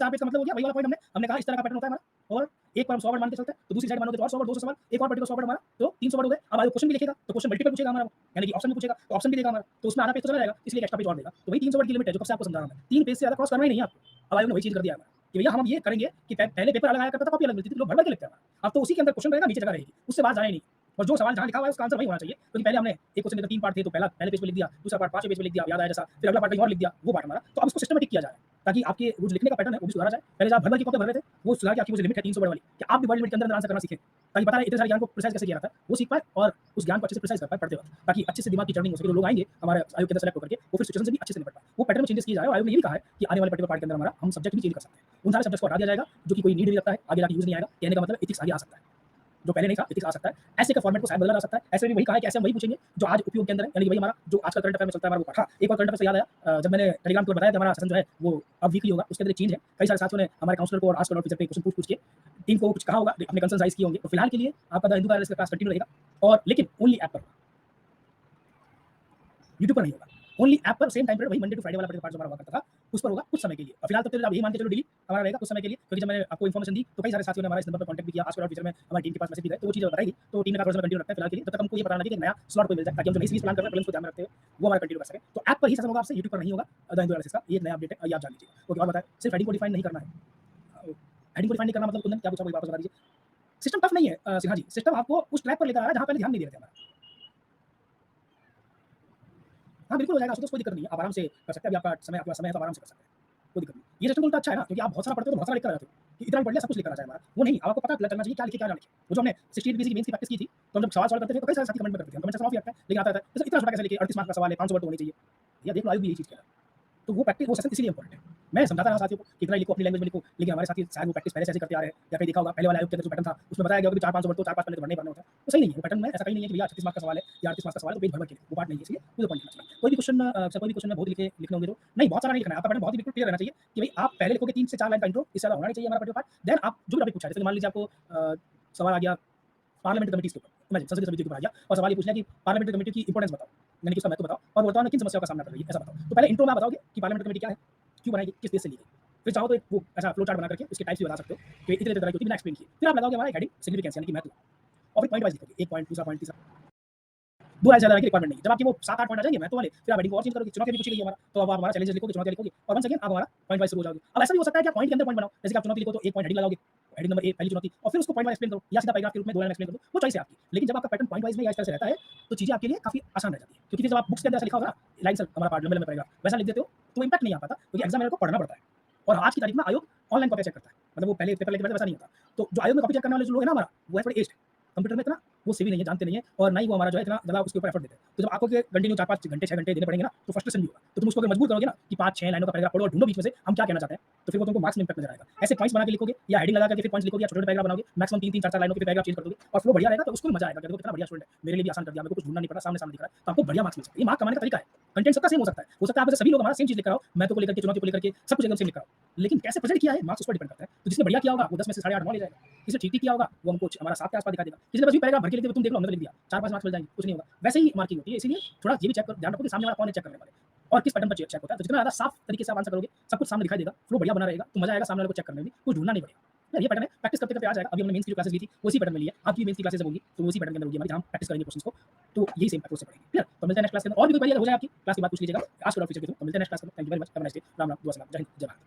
4 page का मतलब हो गया, वही वाला पॉइंट हमने कहा इस तरह का पैटर्न होता है हमारा और एक पर हम 100 वर्ड मान के चलते हैं, तो दूसरी साइड मानोगे तो और 100 वर्ड, 200 सवाल, एक और पर्टिकुलर 100 वर्ड हमारा, तो 300 वर्ड हो गए। अब आगे क्वेश्चन भी लिखेगा, तो क्वेश्चन मल्टीपल पूछेगा हमारा, यानी कि ऑप्शन भी पूछेगा, तो ऑप्शन भी देगा हमारा, तो उसमें आधा पेज तो चला जाएगा, इसलिए एक्स्ट्रा पेज और देगा। तो वही 300 वर्ड की लिमिट है जो कब से आपको समझा रहा हूँ मैं। 3 पेज से ज़्यादा क्रॉस करना ही नहीं है आपको। अब आयोग ने वही चीज़ कर दिया है हमारा कि भैया हम ये करेंगे कि पहले पेपर अलग आया करता था, कॉपी अलग मिलती थी, लोग भर-भर के लिखते हैं। अब तो उसी के अंदर क्वेश्चन रहेगा, नीचे जगह रहेगी, उससे बाहर जाना ही नहीं। और जो सवाल जहाँ लिखा हुआ है उसका आंसर वही होना चाहिए, क्योंकि पहले हमने एक क्वेश्चन के 3 पार्ट थे, तो पहले पेज पे लिख दिया, दूसरा पार्ट 5वें पेज पे लिख दिया, याद आया जैसा, फिर अगला पार्ट कहीं और लिख दिया, वो पार्ट हमारा। तो अब इसको सिस्टमैटिक किया जाए, ताकि आपके वो जो लिखने का पैटर्न है वो भी सुधारा जाए। पहले जहाँ भर-भर की कॉपी भर रहे थे, वो सुधार के आपकी वो जो लिमिट है 300 वर्ड वाली, कि आप भी वर्ड लिमिट के अंदर आंसर करना सीखें, ताकि पता रहे इतने सारे ज्ञान को प्रिसाइज़ कैसे किया जाता है, वो सीख पाएँ और उस ज्ञान को अच्छे से प्रिसाइज़ कर पाएँ पढ़ते वक़्त, ताकि अच्छे से दिमाग की टर्निंग हो सके। तो लोग आएँगे हमारे आयोग के अंदर सेलेक्ट होकर के, वो फिर सिचुएशन से भी अच्छे से निपट पाएँ। वो पैटर्न में चेंजेस किए जा रहे हैं और आयोग ने ये भी कहा है कि आने वाले पर्टिकुलर पार्ट के अंदर हमारा हम सब्जेक्ट भी चेंज कर सकते हैं। उन सारे सब्जेक्ट्स को हटा दिया जाएगा, जो कि कोई नीड नहीं रखता है, आगे जाके यूज़ नहीं आएगा। कहने का मतलब एथिक्स आगे आ सकता है। जो पहले नहीं था, एथिक्स आ सकता है। ऐसे का फॉर्मेट को शायद बदला जा सकता है। ऐसे में भी वही कहा है कि ऐसे हम वही पूछेंगे जो आज उपयोग के अंदर है, यानी कि वही हमारा जो आजकल करंट अफेयर में चलता है हमारा वो पाठ। हाँ, एक और करंट अफेयर से याद आया, जब मैंने टेलीग्राम पर बताया कि हमारा सेशन जो है वो अब वीकली होगा, उसके अंदर एक चेंज है। कई सारे साथियों ने हमारे काउंसलर को और आस्क फीचर पे क्वेश्चन पूछ-पूछ के टीम को कुछ कहा होगा, अपने कंसर्न राइज़ किए होंगे। तो फिलहाल के लिए आपका द हिंदू का क्लास कंटिन्यू रहेगा और लेकिन ओनली ऐप पर होगा, यूट्यूब पर नहीं होगा। ओनली ऐप पर सेम टाइम पीरियड वही मंडे टू फ्राइडे वाला पार्ट जो हमारा हुआ करता था, उस पर होगा कुछ समय के लिए। और फिलहाल तब आप यही मान के चलो डेली हमारा रहेगा कुछ समय के लिए, क्योंकि जब मैंने आपको इन्फॉर्मेशन दी तो कई सारे साथियों ने हमारा इस नंबर पर कॉन्टैक्ट भी किया, आस्क फॉर फीचर में हमारी टीम के पास मैसेज भी गए, तो वो चीज़ बताई गई। तो टीम ने कहा थोड़ा-सा कंटिन्यू रखते हैं फिलहाल के लिए, तब तक हमको ये पता लगे कि एक नया स्लॉट कोई मिल जाए, ताकि हम जो नई सीरीज़ प्लान कर रहे हैं, प्रीलिम्स को ध्यान में रखते हुए वो हमारा कंटिन्यू कर सकें। तो ऐप पर ही सेशन होगा आपसे, यूट्यूब पर नहीं होगा। द हिंदू एनालिसिस का ये एक नया अपडेट है, ये आप जान लीजिए। ओके, और बताएँ सिर्फ हेडिंग को डिफाइन नहीं करना है। हेडिंग को डिफाइन नहीं करना मतलब कुंदन क्या पूछा, कोई वापस बता दीजिए। सिस्टम टफ नहीं है सिन्हा जी, सिस्टम आपको उस ट्रैक पर लेकर आ रहा है जहाँ पहले ध्यान नहीं दे रहे थे हमारा। हाँ, बिल्कुल हो जाएगा, आशुतोष कोई दिक्कत नहीं है, आप आराम से कर सकते हैं। अभी आपके पास समय है तो आप आराम से कर सकते हैं, कोई दिक्कत नहीं। ये सिस्टम उल्टा अच्छा है ना, क्योंकि आप बहुत सारा पढ़ते हो तो बहुत सारा लिख कर आ जाते हो, कि इतना भी पढ़ लिया सब कुछ लिख कर आ जाए हमारा, वो नहीं, आपको पता चलना चाहिए क्या लिखे क्या ना लिखे। वो जो हमने 68 बेसिक मेंस की प्रैक्टिस की थी, तो हम जब सवाल सॉल्व करते थे तो कई सारे साथी कमेंट में करते थे, कमेंट सेक्शन ऑफ ही रखते हैं, लेकिन आता रहता है, जैसे इतना छोटा कैसे लिखे, 38 मार्क का सवाल है, 500 वर्ड तो होने चाहिए। या देख लो आयु भी यही चीज़ कह रहा है। तो वो प्रैक्टिस वो सेशन इसीलिए इम्पोर्टेंट है। मैं समझाता रहा साथियों को कितना लिखो अपनी लैंग्वेज में लिखो, लेकिन हमारे साथी शायद वो प्रैक्टिस पहले से ऐसे करते आ रहे हैं, या कहीं देखा होगा पहले वाले आयोग के अंदर जो पैटर्न था उसमें बताया गया होगा कि 4-500 वर्ड तो 4-5 पन्ने तो भरना ही भरना होता है। तो सही नहीं है, वो पैटर्न में ऐसा कहीं नहीं है कि भैया 36 मार्क का सवाल है या 38 मार्क का सवाल है तो पेज भर-भर के लिखो, वो बात नहीं है, इसलिए मुझे पॉइंट लिखना चाहिए। कोई भी क्वेश्चन कोई भी क्वेश्चन में बहुत लिखने होंगे तो नहीं, बहुत सारा नहीं लिखना है, आपका पैटर्न बहुत ही बिल्कुल क्लियर रहना चाहिए कि भाई आप पहले लिखोगे 3 से 4 लाइन का इंट्रो, इससे ज़्यादा होना नहीं चाहिए हमारा पर्टिकुलर पार्ट। देन आप जो भी टॉपिक पूछा है, जैसे मान लीजिए आपको सवाल आ गया पार्लियामेंट्री कमिटीज़ के ऊपर, इमेजिन संसदीय समिति के ऊपर आ गया और सवाल ये पूछ लिया कि पार्लियामेंट्री कमेटी की इंपोर्टेंस बताओ, यानी कि उसका महत्व बताओ और वर्तमान में किन समस्याओं का सामना कर रही है, ऐसा बताओ। तो पहले इंट्रो में आप बताओगे कि पार्लियामेंट्री कमेटी क्या है, क्यों बनाई गई, किस देश से ली गई। फिर चाहो तो एक वो ऐसा फ्लो चार्ट बना करके उसके टाइप्स भी बता सकते हो कि इतने तरह की होती है बिना एक्सप्लेन किए। फिर आप लगाओगे हमारा एक हेडिंग सिग्निफिकेंस यानी कि महत्व, और फिर पॉइंट वाइज लिखोगे, एक पॉइंट, दूसरा पॉइंट, तीसरा। 2 लाइन से ज़्यादा की रिक्वायरमेंट नहीं है। जब आपके वो 7-8 पॉइंट आ जाएँगे महत्व वाले, फिर आप हेडिंग को और चेंज करोगे, चुनौतियाँ भी पूछी गई है हमारा, तो अब आप हमारा चैलेंजेस लिखोगे, चुनौतियाँ लिखोगे और वंस अगेन आप हमारा पॉइंट वाइज शुरू हो जाओगे। अब ऐसा भी हो सकता है कि आप पॉइंट के अंदर पॉइंट बनाओ, जैसे कि आप चुनौती लिखो तो एक पॉइंट हेडिंग लगाओगे, हेडिंग नंबर 1 पहली चुनौती और फिर उसको पॉइंट वाइज एक्सप्लेन करो या सीधा पैराग्राफ के रूप में 2 लाइन एक्सप्लेन कर दो, वो चॉइस है आपकी। लेकिन जब आपका पैटर्न पॉइंट वाइज में या इस तरह से रहता है, तो चीज़ें आपके लिए काफ़ी आसान रह जाती है। क्योंकि फिर जब आप बुक्स के अंदर ऐसा लिखा होगा ना, लाइन से हमारा पार्ट लंबे-लंबे पैराग्राफ, वैसा लिख देते हो, तो इम्पैक्ट नहीं आ पाता, क्योंकि एग्ज़ामिनर को पढ़ना पड़ता है। और आज की तारीख में आयोग ऑनलाइन कॉपी चेक करता है, मतलब वो पहले पेपर लेके बैठे वैसा नहीं होता। तो जो आयोग में कॉपी चेक करने वाले जो लोग हैं ना हमारा, वो है थोड़े एज्ड, कंप्यूटर में इतना वो सेवी नहीं है, जानते नहीं है और ना ही वो हमारा जो है इतना ज़्यादा उसके ऊपर एफर्ट देते हैं। तो जब आपको के कंटिन्यू 4-5 घंटे 6 घंटे देने पड़ेंगे ना, तो फ्रस्ट्रेशन भी होगा। तो तुम उसको अगर मजबूर करोगे ना कि 5-6 लाइनों का पैराग्राफ पढ़ो और ढूँढो बीच में से हम क्या कहना चाहते हैं, तो फिर वो तुमको मार्क्स में इम्पैक्ट नज़र आएगा। ऐसे पॉइंट्स बना के लिखोगे या हेडिंग लगा करके फिर पॉइंट्स लिखोगे या छोटे-छोटे पैराग्राफ बनाओगे, मैक्सिमम 3-3 4-4 लाइनों के पैराग्राफ चेंज कर दोगे और फ्लो बढ़िया रहेगा, तो उसको भी मजा आएगा कि देखो कितना बढ़िया स्टूडेंट है, मेरे लिए भी आसान कर दिया, मेरे को कुछ ढूँढना नहीं पड़ा, सामने-सामने दिख रहा है, तो आपको बढ़िया मार्क्स मिल सकते हैं। ये मार्क कमाने का तरीका है। कंटेंट सबका सेम हो सकता है। हो सकता है आप में से सभी लोग हमारा सेम चीज़ लिख कर आओ, मैथ्स को लेकर के, चुनौती को लेकर के, सब कुछ एकदम सेम लिख कर आओ। लेकिन कैसे प्रेज़ेंट किया है, मार्क्स उस पर डिपेंड करता है। तो जिसने बढ़िया किया होगा, वो 10 में से 8.5 9 ले जाएगा। जिसने ठीक-ठीक किया होगा, वो हमको हमारा 7 के आस-पास दिखा देगा। किसी ने बस भी पैराग्राफ भर के लिख दिया, तुम देख लो हमने तो लिख दिया, 4-5 मार्क्स मिल जाएँगे, कुछ नहीं होगा। वैसे ही मार्किंग होती है, इसीलिए थोड़ा ये भी चेक करो, ध्यान रखो कि सामने वाला कौन है चेक करने वाले और किस पैटर्न पर चेक होता है। तो जितना ज़्यादा साफ तरीके से आप आंसर करोगे, सब कुछ सामने दिखाई देगा, फ्लो बढ़िया बना रहेगा, तो मज़ा आएगा सामने वाले को चेक करने में भी, कुछ ढूँढना नहीं पड़ेगा। यार ये पैटर्न है, प्रैक्टिस करते-करते आ जाएगा। अभी हमने मेंस की जो क्लासेस ली थी, वो इसी पैटर्न में ली है। आपकी मेंस की क्लासेस जब होंगी, तो वो उसी पैटर्न के अंदर होगी हमारी, जहाँ हम प्रैक्टिस करेंगे क्वेश्चंस को, तो यही सेम अप्रोच से पढ़ेंगे। क्लियर? तो मिलते हैं नेक्स्ट क्लास के अंदर और भी कोई क्वेरी हो जाए आपकी, क्लास के बाद पूछ लीजिएगा, आस्क फॉर फीचर के थ्रू। तो मिलते हैं नेक्स्ट क्लास के अंदर। Thank you very much, have a nice day. Ram Ram, दुआ सलाम, जय हिंद, जय भारत।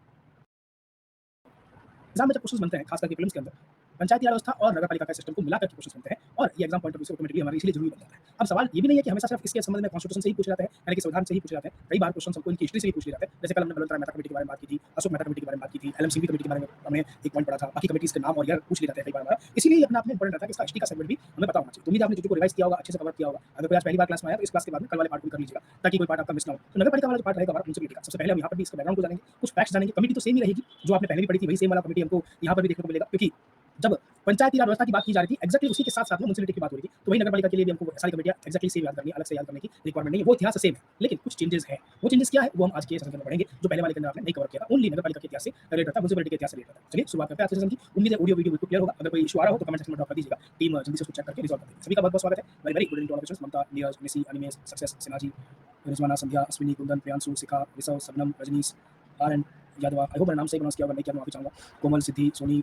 एग्जाम में जब क्वेश्चंस बनते हैं, खास करके प्रीलिम्स के अंदर, पंचायती राज व्यवस्था और नगर पालिका के सिस्टम को मिलाकर के क्वेश्चंस बनते हैं और ये एग्जाम पॉइंट ऑफ व्यू से ऑटोमेटिकली हमारे इसलिए जरूरी बन जाता है। अब सवाल ये भी नहीं है कि हमेशा सिर्फ इसके संबंध में कॉन्स्टिट्यूशन से ही पूछे जाते हैं, यानी कि संविधान से ही पूछे जाते हैं। कई बार क्वेश्चन हमको इनकी हिस्ट्री से ही पूछ लिए जाते हैं। जैसे कल हमने बलवंत राय मेहता कमेटी के बारे में बात की थी, अशोक मेहता कमेटी के बारे में बात की थी, एलएमसीबी कमेटी के बारे में हमने एक पॉइंट पढ़ा था। बाकी कमेटीज के नाम और ईयर पूछ लिए जाते हैं कई बार हमारा, इसीलिए अपने आप में इंपॉर्टेंट रहता है कि इसका हिस्ट्री का सेगमेंट भी हमें पता होना चाहिए। तो उम्मीद है आपने चीज़ों को रिवाइज किया होगा, अच्छे से कवर किया होगा। अगर कोई आज पहली बार क्लास में आया तो इस क्लास के बाद में कल वाले पार्ट भी कर लीजिएगा, ताकि कोई पार्ट आपका मिस ना हो। तो नगर पालिका वाला जो पार्ट रहेगा हमारा म्युनिसिपैलिटी का, सबसे पहले हम यहाँ पर भी इसका बैकग्राउंड को जानेंगे, कुछ फैक्ट्स जानेंगे। कमेटी तो सेम ही रहेगी, जो आपने पहले भी पढ़ी थी वही सेम वाला कमेटी हमको यहाँ पर भी देखने को मिलेगा, क्योंकि जब पंचायती राज व्यवस्था की बात की जा रही थी, एक्जेक्टली उसी के साथ-साथ में म्युनिसिपैलिटी की बात हो रही थी। तो वही नगर पालिका के लिए भी हमको सारी कमेटियाँ एक्जेक्टली सेम याद करनी है, अलग से याद करने की रिक्वायरमेंट नहीं है। वो इतिहास सेम है, लेकिन कुछ चेंजेस हैं। वो चेंजेस क्या है, वो हम आज के सेशन में पढ़ेंगे, जो पहले वाले के अंदर आपने नहीं कवर किया था। ओनली नगर पालिका के इतिहास से रिलेट करता है, म्युनिसिपैलिटी के इतिहास से रिलेट करता है। चलिए शुरुआत करते हैं आज के सेशन की। उम्मीद है ऑडियो वीडियो बिल्कुल क्लियर होगा। अगर कोई इश्यू आ रहा हो तो कमेंट सेक्शन में ड्रॉप कर दीजिएगा। टीम जल्दी से उसको चेक करके रिजॉल्व कर देगी। सभी का बहुत-बहुत स्वागत है। Very very good evening to all questions. Mamta, Neeraj, Nishi, Animesh, success, Sinha ji, Rizwana, Sandhya, Ashwini, Kundan, Priyanshu, Shikha, Rishabh, Shabnam, Rajneesh, R and Yadav, I hope मैंने नाम सही प्रोनाउंस किया होगा, नहीं किया तो माफ़ी चाहूँगा। कोमल, सिद्धि, सोनी,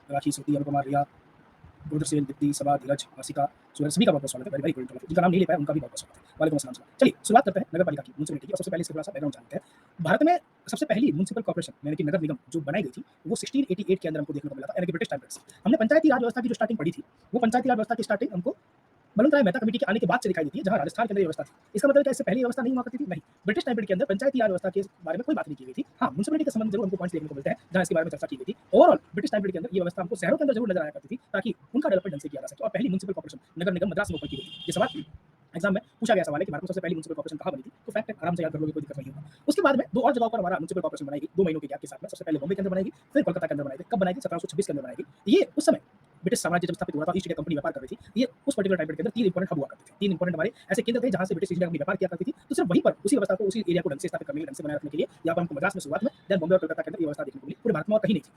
राखी, श्रुति, अनुपमा, रिया, गुरदर सेन, दीप्ति, सबा, धीरज, आसिका, सूरज, सभी का बहुत-बहुत स्वागत है। Very very good. जिनका नाम नहीं ले पाया उनका भी बहुत-बहुत स्वागत है। वालेकुम अस्सलाम सलाम। चलिए शुरुआत करते हैं नगर पालिका की म्युनिसिपैलिटी की और सबसे पहले इसका थोड़ा-सा बैकग्राउंड जानते हैं। भारत में सबसे पहली म्युनिसिपल कॉर्पोरेशन यानी कि नगर निगम जो बनाई गई थी, वो 1688 के अंदर हमको देखने को मिला था, यानी कि ब्रिटिश टाइम से। हमने पंचायती राज व्यवस्था की जो स्टार्टिंग पढ़ी थी, वो पंचायती राज व्यवस्था की स्टार्टिंग हमको बलवंत राय मेहता कमेटी के आने के बाद से दिखाई देती है, जहाँ राजस्थान के अंदर ये व्यवस्था थी। इसका मतलब क्या इससे पहले ये व्यवस्था नहीं हुआ करती थी? नहीं। ब्रिटिश टाइम पीरियड के अंदर पंचायती राज व्यवस्था के बारे में कोई बात नहीं की गई थी। हाँ, म्युनिसिपैलिटी के संबंध में जरूर हमको पॉइंट्स देखने को मिलते हैं, जहाँ इसके बारे में चर्चा की गई थी। ओवरऑल ब्रिटिश टाइम पीरियड के अंदर ये व्यवस्था हमको शहरों के अंदर जरूर नजर आया करती थी, ताकि उनका डेवलपमेंट ढंग से किया जा सके। और पहली म्युनिसिपल कॉर्पोरेशन नगर निगम मद्रास में ओपन की गई थी। ये सवाल एग्जाम में पूछा गया सवाल है कि भारत में सबसे पहली म्युनिसिपल कॉर्पोरेशन कहाँ बनी थी? तो फैक्ट है, आराम से याद कर लोगे, कोई दिक्कत नहीं होगा। उसके बाद में दो और जगहों पर हमारा म्युनिसिपल कॉर्पोरेशन बनाई गई 2 महीनों के गैप के साथ में। सबसे पहले बॉम्बे के अंदर बनाई गई, फिर कोलकाता के अंदर बनाई गई। कब बनाई गई? 1726 के अंदर बनाई गई। ये उस समय ब्रिटिश साम्राज्य जब स्थापित हुआ था, ईस्ट इंडिया कंपनी व्यापार कर रही थी। ये उस पर्टिकुलर टाइम पीरियड के अंदर 3 इंपॉर्टेंट हब हुआ करते थे। 3 इंपॉर्टेंट हमारे ऐसे केंद्र थे जहाँ से ब्रिटिश ईस्ट इंडिया कंपनी व्यापार किया करती थी। तो सिर्फ वहीं पर उसी व्यवस्था को, उसी एरिया को ढंग से स्थापित करने के लिए, ढंग से बनाए रखने के लिए यहाँ पर हमको मद्रास में शुरुआत में, देन बॉम्बे और कोलकाता के अंदर ये व्यवस्था देखने को मिली। पूरे भारत में और कहीं नहीं थी,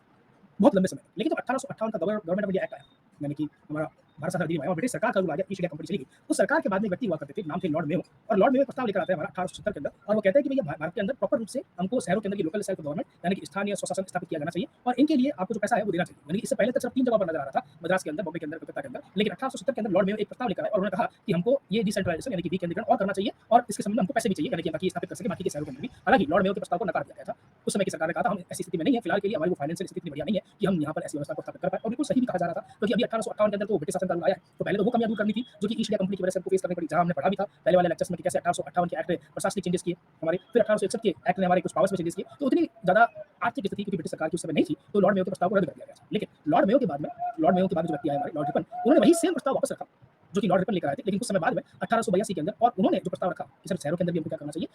बहुत लंबे समय। लेकिन जब 1858 का गवर्नमेंट ऑफ इंडिया एक्ट आया, यानी कि हमारा भारत सरकार अधिनियम आया और ब्रिटिश सरकार का रूल आ गया, ईस्ट इंडिया कंपनी चली गई। उस सरकार के बाद में एक व्यक्ति हुआ करते थे, नाम थे लॉर्ड मेयो। और लॉर्ड मेयो एक प्रस्ताव लेकर आते हैं हमारा 1870 के अंदर, और वो कहते हैं कि भैया भारत के अंदर प्रॉपर रूप से हमको शहरों के अंदर की लोकल सेल्फ गवर्नमेंट यानी कि स्थानीय स्वशासन स्थापित किया जाना चाहिए, और इनके लिए आपको जो पैसा है वो देना चाहिए। यानी कि इससे पहले तक सिर्फ 3 जगहों पर नजर आ रहा था, मद्रास के अंदर, बॉम्बे के अंदर, कोलकाता के अंदर। लेकिन 1870 के अंदर लॉर्ड मेयो एक प्रस्ताव लेकर आए और उन्होंने कहा कि हमको ये डिसेंट्रलाइजेशन यानी कि विकेंद्रीकरण और करना चाहिए, और इसके संबंध में हमको पैसे भी चाहिए, यानी कि ताकि स्थापित कर सके बाकी के शहरों के अंदर भी। हालांकि लॉर्ड मेयो के प्रस्ताव को नकार दिया गया था। उस समय की सरकार ने कहा था हम ऐसी स्थिति में नहीं है, फिलहाल के लिए हमारी वो फाइनेंशियल स्थिति इतनी बढ़िया नहीं है कि हम यहाँ पर ऐसी व्यवस्था को स्थापित कर पाए। और बिल्कुल सही भी कहा जा रहा था, क्योंकि अभी 1858 के अंदर तो ब्रिटिश शासन का रूल आया है, तो पहले तो वो कमियां दूर करनी थी जो कि ईस्ट इंडिया कंपनी की वजह से हमको फेस करनी पड़ी। जहां हमने पढ़ा भी था पहले वाले लेक्चर्स में कि कैसे 1858 के एक्ट ने प्रशासनिक चेंजेस किए हमारे, फिर 1861 के एक्ट ने हमारे कुछ पावर्स में चेंजेस किए। तो उतनी ज्यादा आर्थिक स्थिति क्योंकि ब्रिटिश सरकार की उस समय नहीं थी, तो लॉर्ड मेयो के प्रस्ताव को रद्द कर दिया गया था। लेकिन लॉर्ड मेयो के बाद जो व्यक्ति आए हमारे लॉर्ड रिपन, उन्होंने वही सेम प्रस्ताव वापस रखा जो कि लॉर्ड रिपन लेकर आए थे। लेकिन कुछ समय बाद में 1882 के अंदर, और उन्होंने जो प्रस्ताव रखा कि सिर्फ शहरों के अंदर भी हमको क्या करना चाहिए,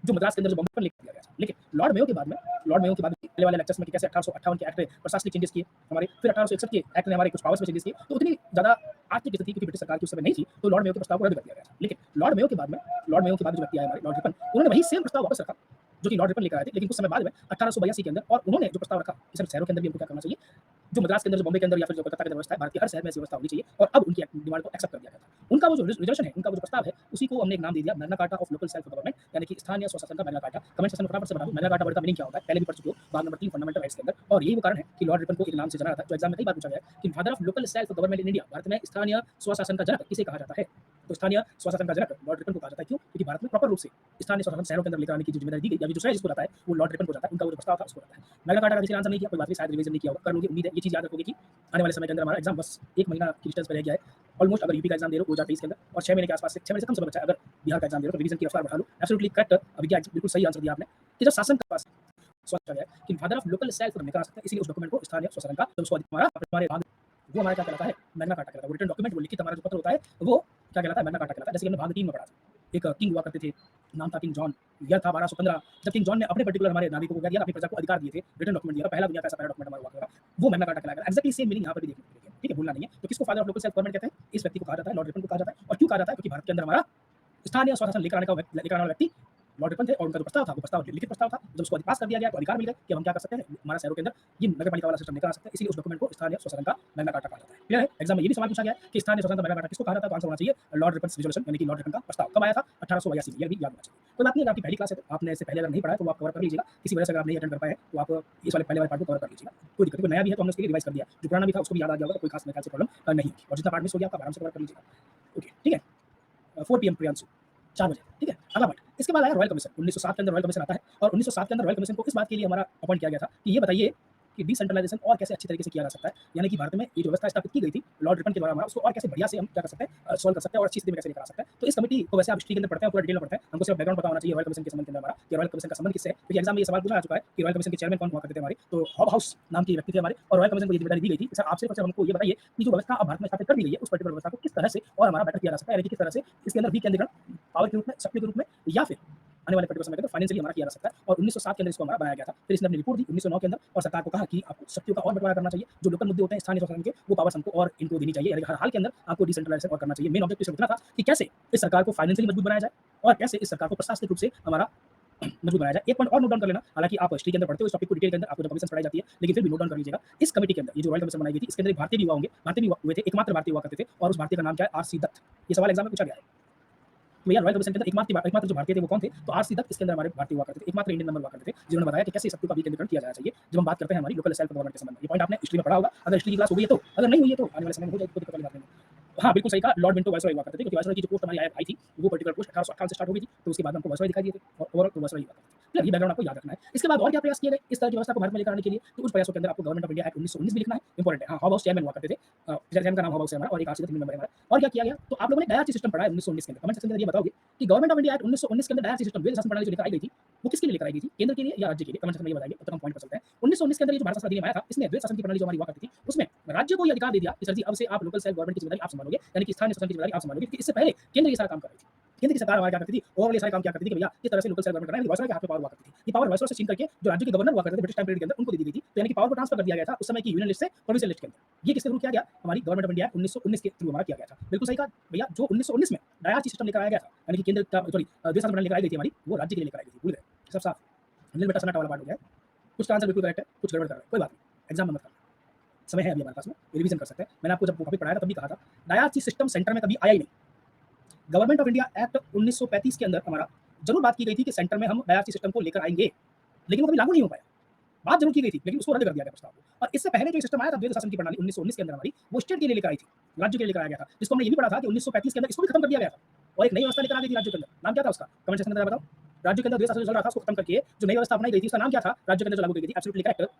जो मद्रास के अंदर जो बॉम्बे पर लेकर दिया गया था। लेकिन लॉर्ड मेयो के बाद पहले वाले लेक्चर्स में कि कैसे 1858 के एक्ट ने प्रशासनिक चेंजेस किए हमारे, फिर 1861 के एक्ट ने हमारे कुछ पावर्स में चेंजेस किए। तो उतनी ज्यादा आर्थिक स्थिति क्योंकि ब्रिटिश सरकार की उस समय नहीं थी, तो लॉर्ड मेयो के प्रस्ताव को रद्द कर दिया गया था। लेकिन लॉर्ड मेयो के बाद जो व्यक्ति आए हमारे लॉर्ड रिपन, उन्होंने वही सेम प्रस्ताव वापस रखा जो कि लॉर्ड रिपन लेकर आए थे। लेकिन कुछ समय बाद में 1882 के अंदर, और उन्होंने जो प्रस्ताव रखा कि सिर्फ शहरों के अंदर भी हमको क्या करना चाहिए, जो मद्रास के अंदर, जो बॉम्बे के अंदर या फिर जो कोलकाता के अंदर व्यवस्था है, भारत के हर शहर में ऐसी व्यवस्था होनी चाहिए। और अब उनकी डिमांड को एक्सेप्ट कर दिया गया था। उनका वो जो रिजर्वेशन है, उनका वो जो प्रस्ताव है, उसी को हमने एक नाम दे दिया Magna carta of local self government, यानी कि स्थानीय स्वशासन का मैग्ना कार्टा। कमेंट सेक्शन में फटाफट से बता दो मैग्ना कार्टा वर्ड का मीनिंग क्या होता है, पहले भी पढ़ चुके हो। बात नंबर 3 फंडामेंटल राइट्स के अंदर, और यही वो कारण है कि लॉर्ड रिपन को एक नाम से जाना जाता है, जो एग्जाम में कई बार पूछा गया है कि father of local self government in India, Bharat में स्थानीय स्वशासन का जनक किसे कहा जाता है? तो स्थानीय स्वशासन का जनक लॉर्ड रिपन को कहा जाता है। क्यों? क्योंकि भारत में प्रॉपर रूप से स्थानीय स्वशासन शहरों के अंदर लेकर आने की जो जिम्मेदारी दी गई, या जो श्रेय जिसको जाता है, वो लॉर्ड रिपन को जाता है। उनका वो जो प्रस्ताव था उसको जाता है। मैग्ना कार्टा का किसी ने आंसर नहीं किया, कोई बात नहीं, शायद रिवीजन नहीं किया होगा, कर लोगे। उम्मीद है ये चीज याद रखोगे कि आने वाले समय के अंदर हमारा एग्जाम बस 1 महीना की डिस्टेंस पे रह गया है ऑलमोस्ट। अगर यूपी का एग्जाम दे रहे हो 2023 के अंदर, और 6 महीने के आसपास से, 6 महीने से कम समय बचा है, अगर बिहार का एग्जाम दे रहे हो तो रिवीजन की रफ्तार बढ़ा लो। एब्सोल्युटली करेक्ट, अभी बिल्कुल सही आंसर दिया आपने कि जब शासन के पास सोचा गया कि फादर ऑफ लोकल सेल्फ निकाल सकते हैं, इसलिए उस डॉक्यूमेंट को स्थानीय स्वशासन का, उसको हमारे भाग वो हमारा क्या कहलाता है, मैग्ना कार्टा कहलाता है। वो रिटन डॉक्यूमेंट, वो लिखित हमारा जो पत्र होता है, वो क्या कहलाता है, मैग्ना कार्टा कहलाता है। जैसे कि हमने भाग 3 में पढ़ा था, एक किंग हुआ करते थे, नाम था किंग जॉन, ईयर था 1215। जब किंग जॉन ने अपने पर्टिकुलर हमारे नागरिकों को क्या दिया, अपनी प्रजा को अधिकार दिए थे, रिटन डॉक्यूमेंट दिया था, पहला दुनिया का ऐसा पहला डॉक्यूमेंट हमारा हुआ करता था, वो मैग्ना कार्टा कहलाएगा। एक्जेक्टली सेम मीनिंग यहाँ पर भी देखने को मिलेगी, ठीक है, भूलना नहीं है। तो किसको father of local self government कहते हैं? इस व्यक्ति को कहा जाता है, लॉर्ड रिपन को कहा जाता है। और क्यों कहा जाता है? क्योंकि भारत के अंदर हमारा स्थानीय स्वशासन लेकर आने वाला व्यक्ति लॉर्ड रिपन थे, और उनका जो प्रस्ताव था, वो प्रस्ताव लिखित प्रस्ताव था। जब उसको पास कर दिया गया तो अधिकार मिल गए कि हम क्या कर सकते हैं, हमारे शहरों के अंदर ये नगर पालिका वाला सिस्टम लेकर आ सकते हैं। इसलिए उस डॉक्यूमेंट को स्थानीय स्वशासन का मैग्ना कार्टा कहा जाता है। क्लियर है? एग्जाम में ये भी सवाल पूछा गया है कि स्थानीय स्वशासन का मैग्ना कार्टा किसको कहा जाता है, तो आंसर होना चाहिए लॉर्ड रिपन रिजोल्यूशन, यानी कि लॉर्ड रिपन का प्रस्ताव। कब आया था? 1882 में। ये भी याद होना चाहिए। कोई बात नहीं, अगर आपकी पहली क्लास है तो आपने इससे पहले अगर नहीं पढ़ा है तो आप कवर कर लीजिएगा। किसी वजह से अगर आप नहीं अटेंड कर पाए तो आप इस वाले पहले वाले पार्ट को कवर कर लीजिएगा। कोई दिक्कत नहीं, नया भी है तो हमने उसके लिए रिवाइज कर दिया, जो पुराना भी था उसको भी याद आ गया होगा, तो कोई खास मेरे ख्याल से प्रॉब्लम नहीं होगी। और जितना पार्ट मिस हो गया आप आराम से कवर कर लीजिएगा। ओके, ठीक है। 4 PM प्रियांशु, 4 बजे, ठीक है। अगला पार्ट, इसके बाद आया रॉयल कमीशन। 1907 के अंदर रॉयल कमीशन आता है, और 1907 के अंदर रॉयल कमीशन को इस बात के लिए हमारा अपॉइंट किया गया था कि ये बताइए कि डिसेंट्रलाइजेशन और कैसे अच्छी तरीके से किया जा सकता है, यानी कि भारत में ये जो व्यवस्था स्थापित की गई थी लॉर्ड रिपन के द्वारा, हमारा उसको और कैसे बढ़िया से हम क्या कर सकते हैं, सॉल्व कर सकते हैं, और अच्छी स्थिति में कैसे लेकर आ सकते हैं। तो इस कमेटी को वैसे आप हिस्ट्री के अंदर पढ़ते हैं, पूरा डिटेल में पढ़ते हैं, हमको सिर्फ बैकग्राउंड पता होना चाहिए रॉयल कमीशन के संबंध के अंदर हमारा, कि रॉयल कमीशन का संबंध किससे है। क्योंकि एग्जाम में ये सवाल पूछा जा चुका है कि रॉयल कमीशन के चेयरमैन कौन हुआ करते थे हमारे, तो हॉब हाउस नाम के व्यक्ति थे हमारे, और रॉयल कमीशन को ये जिम्मेदारी दी गई थी कि सर आप सिर्फ हमको ये बताइए कि जो व्यवस्था अब भारत में स्थापित कर दी गई है, उस पर्टिकुलर व्यवस्था को किस तरह से और हमारा बेटर किया जा सकता है, यानी कि किस तरह से इसके अंदर विकेंद्रीकरण पावर के रूप में, शक्ति के रूप में, या फिर आने वाले पर्टिकुलर समय के अंदर फाइनेंशियली हमारा किया जा सकता है। और 1907 के अंदर इसको हमारा बनाया गया था। फिर इसने अपनी रिपोर्ट दी 1909 के अंदर, और सरकार को कहा कि आपको शक्तियों का और बंटवारा करना चाहिए, जो लोकल मुद्दे होते हैं स्थानीय स्वशासन के, वो पावर्स हमको और इनको देनी चाहिए, यानी हर हाल के अंदर आपको डिसेंट्रलाइजेशन और करना चाहिए। मेन ऑब्जेक्टिव इतना था कि कैसे इस सरकार को फाइनेंशियली मजबूत बनाया जाए, और कैसे इस सरकार को प्रशासनिक रूप से हमारा मजबूत बनाया जाए। एक पॉइंट और नोट डाउन कर लेना, हालांकि आप हिस्ट्री के अंदर पढ़ते हो इस टॉपिक को डिटेल के अंदर, आपको जब कमीशन पढ़ाई जाती है, लेकिन फिर भी नोट डाउन कर लीजिएगा। इस कमेटी के अंदर ये जो रॉयल कमीशन बनाई गई थी, इसके अंदर एक भारतीय भी हुआ होंगे, भारतीय भी हुए थे, एकमात्र भारतीय हुआ करते थे, और उस भारतीय का नाम क्या है, आर सी दत्त। ये सवाल एग्जाम में पूछा गया है। कि भैया रॉयल कमीशन के अंदर एकमात्र जो भारतीय थे वो कौन थे, तो आरसी दत्त इसके अंदर हमारे भारतीय हुआ करते थे, एकमात्र इंडियन मेंबर हुआ करते थे, जिन्होंने बताया कि कैसे सत्ता का विकेंद्रीकरण किया जाना चाहिए जब हम बात करते हैं हमारी लोकल सेल्फ गवर्नमेंट के संबंध में। ये पॉइंट आपने हिस्ट्री में पढ़ा होगा, अगर हिस्ट्री की क्लास हो गई है तो, अगर नहीं हुई है तो आने वाले समय में हो जाएगी, कोई दिक्कत वाली बात नहीं है। हाँ, बिल्कुल सही कहा, लॉर्ड मिंटो वायसरॉय हुआ करते थे, क्योंकि वायसरॉय की जो पोस्ट हमारी आई थी, वो पर्टिकुलर पोस्ट 1858 से स्टार्ट हो गई थी, तो उसके बाद हमको वायसरॉय दिखाई दिए थे और ओवरऑल तो वायसरॉय हुआ करते थे। मतलब ये बैकग्राउंड आपको याद रखना है। इसके बाद और क्या प्रयास किए गए इस तरह की व्यवस्था को भारत में लेकर आने के लिए, तो उस प्रयासों के अंदर आपको गवर्नमेंट ऑफ इंडिया एक्ट 1919 भी लिखना है, इंपॉर्टेंट है। हाँ, हॉब हाउस चेयरमैन हुआ करते थे, चेयरमैन का नाम हॉब हाउस है हमारा और एक आरसी दत्त मेंबर है हमारा। और क्या किया गया, तो आप लोगों ने डायरची सिस्टम पढ़ा है 1919 के अंदर, कमेंट सेक्शन के अंदर ये बताओगे कि गवर्नमेंट ऑफ इंडिया एक्ट 1919 के अंदर डायरची सिस्टम वेद शासन प्रणाली जो लेकर आई गई थी, वो किसके लिए लेकर आई गई थी, केंद्र के लिए या राज्य के लिए, कमेंट सेक्शन में ये बताइए, तब तक हम पॉइंट पर चलते हैं। 1919 के अंदर ये जो भारत शासन अधिनियम आया था, इसमें द्वैध शासन की प्रणाली जो हमारी हुआ करती थी, उसमें राज्य को ये अधिकार दे दिया कि सर जी अब से आप लोकल सेल्फ गवर्नमेंट की जिम्मेदारी आप संभालोगे, यानी कि स्थानीय शासन की जिम्मेदारी आप संभालोगे, क्योंकि इससे पहले केंद्र ये सारा काम कर रही थी। केंद्र की सरकार हमारी क्या करती थी, ओवरऑल ये सारे काम क्या करती थी कि भैया किस तरह से लोकल सेल्फ गवर्नमेंट करना है, वायसरॉय के हाथ में पावर हुआ करती थी। ये पावर वायसरॉय से छीन करके जो राज्य के गवर्नर हुआ करते थे ब्रिटिश टाइम पीरियड के अंदर, उनको दे दी गई थी, तो यानी कि पावर को ट्रांसफर कर दिया गया था उस समय की यूनियन लिस्ट से प्रोविंशियल लिस्ट के अंदर। ये किसके थ्रू किया गया, हमारी गवर्नमेंट ऑफ इंडिया 1919 के थ्रू हमारा किया गया था। बिल्कुल सही कहा भैया, जो 1919 में डायरची सिस्टम लेकर आया गया था, यानी कि केंद्र का सॉरी द्वैध शासन प्रणाली लेकर आई गई थी हमारी, वो राज्य के लिए लेकर आई गई थी, भूल गए सब साफ। अनिल बेटा सन्नाटा वाला पार्ट हो गया है, कुछ का आंसर बिल्कुल करेक्ट है, कुछ गड़बड़ कर रहा है, कोई बात नहीं, एग्जाम में मत करना, समय है अभी हमारे पास में, रिवीजन कर सकते हैं। मैंने आपको जब टॉपिक पढ़ाया था तब भी कहा था, डायरची सिस्टम सेंटर में कभी आया ही नहीं। गवर्नमेंट ऑफ इंडिया एक्ट 1935 के अंदर हमारा जरूर बात की गई थी कि सेंटर में हम डायरची सिस्टम को लेकर आएंगे, लेकिन वो कभी लागू नहीं हो पाया। बात जरूर की गई थी, लेकिन उसको रद्द कर दिया गया प्रस्ताव को। और इससे पहले जो सिस्टम आया था द्वैध शासन की प्रणाली 1919 के अंदर हमारी, वो स्टेट के लिए लेकर आई थी, राज्य के लिए लेकर आया गया था, जिसको हमने ये भी पढ़ा था कि 1935 के अंदर इसको भी खत्म कर दिया गया था और एक नई व्यवस्था लेकर आ गई थी राज्य के अंदर। नाम क्या था उसका, कमेंट सेक्शन में जरा बताओ। राज्य के अंदर द्वैध शासन जो चल रहा था उसको खत्म करके जो नई व्यवस्था अपनाई गई थी उसका नाम क्या था, राज्य के अंदर जो लागू की गई थी, एब्सोल्युटली करेक्ट,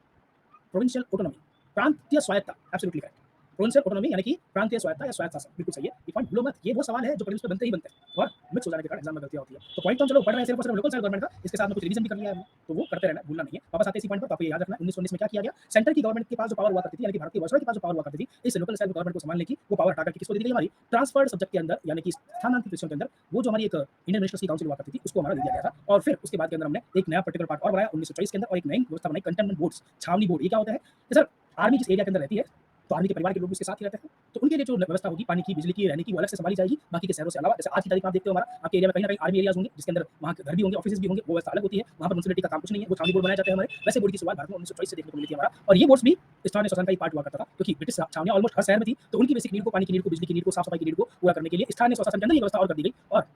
प्रोविंशियल ऑटोनॉमी, प्रांतीय स्वायत्ता, एब्सोल्युटली करेक्ट। प्रोविंशियल ऑटोनॉमी यानी कि प्रांतीय स्वायत्ता या स्वायत्त शासन, बिल्कुल सही है। ये पॉइंट भूलो मत, ये वो सवाल है जो प्रीलिम्स में बनते ही बनते हैं और मिक्स हो जाने के कारण एग्जाम में गलतियां होती है। तो पॉइंट तो हम चलो पढ़ रहे हैं, सिर्फ और सिर्फ लोकल सेल्फ गवर्नमेंट का, इसके साथ में कुछ रिवीजन भी कर लिया है हमने, तो वो करते रहना, भूलना नहीं है। वापस आते इसी पॉइंट पर, तो आपको ये याद रखना 1919 में क्या किया गया, सेंटर की गवर्नमेंट के पास जो पावर हुआ करती थी, यानी कि भारतीय वायसरॉय के पास जो पावर हुआ करती थी, इस लोकल सेल्फ गवर्नमेंट को संभालने की वो पावर हटा करके किसको दे दी गई, हमारी ट्रांसफर्ड सब्जेक्ट के अंदर, यानी कि स्थानांतरित विषयों के अंदर, वो जो हमारी एक इंडियन मिनिस्टर्स की काउंसिल हुआ करती थी उसको हमारा दे दिया गया था। और फिर उसके बाद के अंदर हमने एक नया पर्टिकुलर पार्ट और बनाया 1924 के अंदर, और एक नई व्यवस्था बनाई कंटेनमेंट बोर्ड्स, छावनी बोर्ड। ये क्या होता है कि सर आर्मी जिस एरिया के अंदर रहती है, तो आर्मी के परिवार के लोग उसके साथ ही रहते हैं, तो उनके लिए जो व्यवस्था होगी पानी की, बिजली की, रहने की, वो अलग से संभाली जाएगी बाकी के शहरों से अलावा। जैसे आज की तारीख में आप देखते हो हमारा आपके एरिया में कहीं ना कहीं आर्मी एरियाज होंगे जिसके अंदर वहाँ घर भी होंगे, ऑफिस भी होंगे, वो व्यवस्था अलग होती है, वहाँ पर म्युनिसिपैलिटी का काम कुछ नहीं है, वो छावनी बोर्ड बनाए जाते हैं हमारे। वैसे बोर्ड की शुरुआत भारत में 1924 से देखने को मिली थी हमारा, और ये बोर्ड्स भी स्थानीय शासन का ही पार्ट हुआ करता था, क्योंकि ब्रिटिश छावनियां ऑलमोस्ट हर शहर में थी, तो उनकी बेसिक नीड को, पानी की नीड को, बिजली की नीड को, साफ सफाई की नीड को पूरा करने के लिए स्थानीय शासन के अंदर ये व्यवस्था और कर दी गई और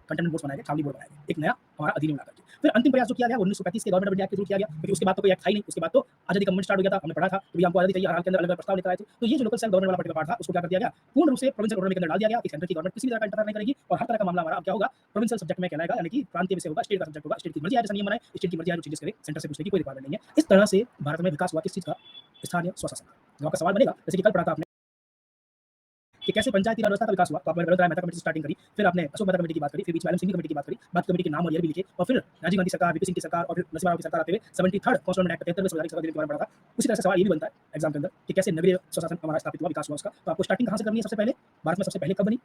कंटेनमेंट बोर्ड बनाए गए, छावनी बोर्ड बनाए गए, एक नया हमारा अधिनियम ला करके। फिर अंतिम प्रयास जो किया गया 1935 के गवर्नमेंट ऑफ इंडिया के थ्रू किया गया, क्योंकि उसके बाद तो कोई एक्ट था ही नहीं, उसके बाद तो आजादी का मूवमेंट स्टार्ट हो गया था, हमने पढ़ा था, तो हमको आजादी चाहिए, हर हाल के अंदर अलग-अलग प्रस्ताव लेकर आए थे। तो ये जो लोकल सेल्फ गवर्नमेंट वाला पर्टिकुलर पार्ट था, उसको क्या कर दिया गया, पूर्ण रूप से प्रोविंशियल ऑटोनॉमी के अंदर डाल दिया गया कि सेंटर की गवर्नमेंट किसी भी तरह का इंटरफेयर नहीं करेगी और हर तरह का मामला हमारा अब क्या होगा, प्रोविंशियल सब्जेक्ट में कहलाएगा, यानी कि प्रांतीय विषय होगा, स्टेट का सब्जेक्ट होगा, स्टेट की मर्जी आए जैसा नियम बनाए, स्टेट की मर्जी आए जो चेंजेस करे, सेंटर से पूछने की कोई रिक्वायरमेंट नहीं है। इस तरह से भारत में विकास हुआ किस चीज का, स्थानीय स्वशासन का। जब आपका सवाल बनेगा, जैसे कि कल पढ़ा था आपने कि कैसे पंचायती राज व्यवस्था का विकास हुआ, तो आपने बताया मेहता कमेटी से स्टार्टिंग करी, फिर आपने अशोक मेहता कमेटी की बात करी, फिर बीच में आलम सिंह की कमेटी की बात करी, बाकी कमेटी के नाम और ईयर भी लिखे, और फिर राजीव गांधी सरकार, वीपी सिंह की सरकार और फिर नरसिम्हा राव की सरकार आते हुए 73rd कॉन्स्टिट्यूशन एक्ट 73वें संवैधानिक संशोधन के बारे में पढ़ा था। उसी तरह से सवाल ये भी बनता है एग्जाम के अंदर कि कैसे नगरीय स्वशासन हमारा स्थापित हुआ, विकास हुआ उसका। तो आपको स्टार्टिंग कहाँ से करनी है, सबसे पहले भारत में सबसे पहले कब बनी,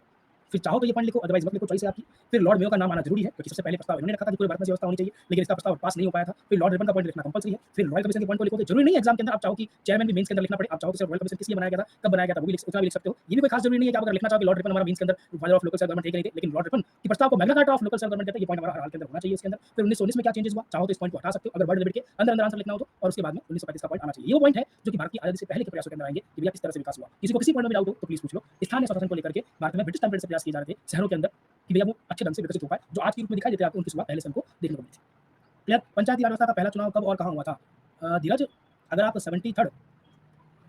फिर चाहो तो ये पॉइंट लिखो, अदरवाइज मत लिखो, चॉइस है आपकी। फिर लॉर्ड मेयो का नाम आना जरूरी है, क्योंकि सबसे पहले प्रस्ताव इन्होंने रखा था कि पूरे भारत में व्यवस्था होनी चाहिए, लेकिन इसका प्रस्ताव पास नहीं हो पाया था। फिर लॉर्ड रिपन का पॉइंट लिखना कंपल्सरी है, फिर रॉयल कमीशन के पॉइंट को लिखोगे, जरूरी नहीं है एग्जाम के अंदर आप चाहो कि चेयरमैन भी मेंस के अंदर लिखना पड़े, आप चाहो तो सिर्फ रॉयल कमीशन किस लिए बनाया गया था, कब बनाया गया था, वो भी उतना भी लिख सकते हो। ये भी कोई खास जरूरी नहीं है कि आप अगर लिखना चाहो कि लॉर्ड रिपन हमारा मेंस के अंदर father of local self government थे कि नहीं थे, लेकिन लॉर्ड रिपन की प्रस्ताव को Magna carta of local self government कहते हैं, ये पॉइंट हमारा हर हाल के अंदर होना चाहिए इसके अंदर। फिर 1919 में क्या चेंजेस हुआ, चाहो तो इस पॉइंट को हटा सकते हो अगर वर्ड लिमिट के अंदर अंदर आंसर लिखना हो तो, और उसके बाद में 1935 का पॉइंट आना चाहिए। ये वो पॉइंट है जो कि भारत की आजादी से पहले के प्रयासों के अंदर आएंगे कि भैया किस तरह से विकास हुआ। किसी को किसी पॉइंट में डाउट हो तो प्लीज पूछ लो। स्थानीय शासन को लेकर के भारत में ब्रिटिश टाइम पीरियड से प्रयास किए जा रहे थे शहरों के अंदर कि भैया वो अच्छे ढंग से विकसित हो पाए, जो आज के रूप में दिखाई देते हैं आपको, उनकी शुरुआत पहले से हमको देखने को मिली थी। क्लियर। पंचायती राज व्यवस्था का पहला चुनाव कब और कहाँ हुआ था, धीरज अगर आप 73rd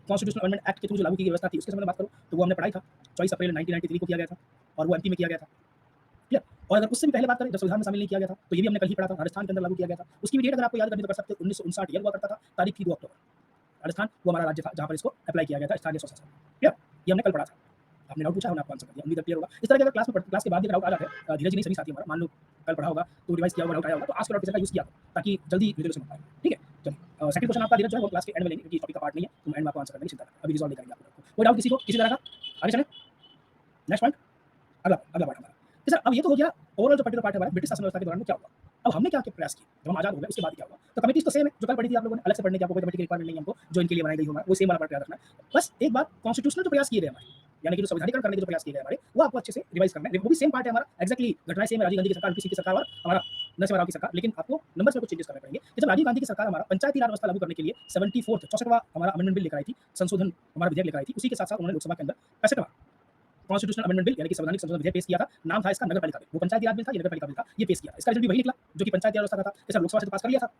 कॉन्स्टिट्यूशनल अमेंडमेंट एक्ट के थ्रू जो लागू की गई व्यवस्था थी उसके संबंध में बात करो तो वो हमने पढ़ाई था, 24 अप्रैल 1993 को किया गया था और वो एमपी में किया गया था। क्लियर। और अगर उससे भी पहले बात करें जब संविधान में शामिल नहीं किया गया था, तो ये भी हमने कल ही पढ़ा था, राजस्थान के अंदर लागू किया गया था। उसकी भी डेट अगर आपको याद करनी तो कर सकते हो, 1959 ईयर हुआ करता था, तारीख थी 2 अक्टूबर। राजस्थान वो हमारा राज्य था जहाँ पर इसको अप्लाई किया गया था, स्थानीय स्वशासन। क्लियर। ये हमने कल पढ़ा था, आपने डाउट पूछा, हमने आपको आंसर कर दिया, उम्मीद है क्लियर होगा। इस तरह के अगर क्लास के बाद भी डाउट आ जाते हैं, धीरज नहीं सभी साथी हमारा, मान लो कल पढ़ा होगा तो रिवाइज किया होगा, डाउट आया होगा तो आज के नोटिफिकेशन का यूज किया ताकि जल्दी रिजोल्यूशन हो पाए। ठीक है, चलिए सेकंड क्वेश्चन आपका धीरज जो है वो क्लास के एंड में लेंगे, क्योंकि टॉपिक का पार्ट नहीं है, तो एंड में आपको आंसर करने की चिंता करें, अभी रिजॉल्व नहीं करेंगे आपको। कोई डाउट किसी को किसी तरह का, आगे चलें नेक्स्ट पॉइंट, अगला पार्ट हमारा। सर अब ये तो हो गया ओवरऑल जो पर्टिकुलर पार्ट है हमारा ब्रिटिश शासन व्यवस्था के दौरान में क्या हुआ। अब हमने क्या प्रयास किए जब हम आजाद हो गए, उसके बाद क्या हुआ। तो कमेटीज तो सेम है जो कल पढ़ी थी आप लोगों ने, अलग से पढ़ने की आपको कोई कमेटी की रिक्वायरमेंट नहीं है, हमको जो इनके लिए बनाई गई हो वो सेम वाला पार्ट याद रखना है। बस एक बात, कॉन्स्टिट्यूशनल जो प्रयास किए गए हमारे, यानी कि जो संवैधानिकरण करने के जो प्रयास किए गए हमारे, वो आपको अच्छे से रिवाइज करना है, वो भी सेम पार्ट है हमारा, एक्जैक्टली घटनाएं सेम है, राजीव गांधी की सरकार, वीपी सिंह की सरकार और हमारा नरसिम्हा राव की सरकार, लेकिन आपको नंबर्स में कुछ चेंजेस करने पड़ेंगे। जब राजीव गांधी की सरकार हमारा पंचायती राज व्यवस्था लागू करने के लिए 74वां हमारा अमेंडमेंट बिल लेकर आई थी, संशोधन हमारा विधेयक लेकर आई थी, उसी के साथ साथ उन्होंने लोकसभा के अंदर 65वां कॉन्स्टिट्यूशनल अमेंडमेंट बिल यानी कि संवैधानिक संशोधन विधेयक पेश किया था। नाम था इसका नगर पालिका बिल। वो पंचायती राज बिल था, ये नगर पालिका बिल था। ये पेश किया। इसका रिजल्ट भी वही निकला जो कि पंचायती राज व्यवस्था का था कि सर लोकसभा से तो पास कर लिया था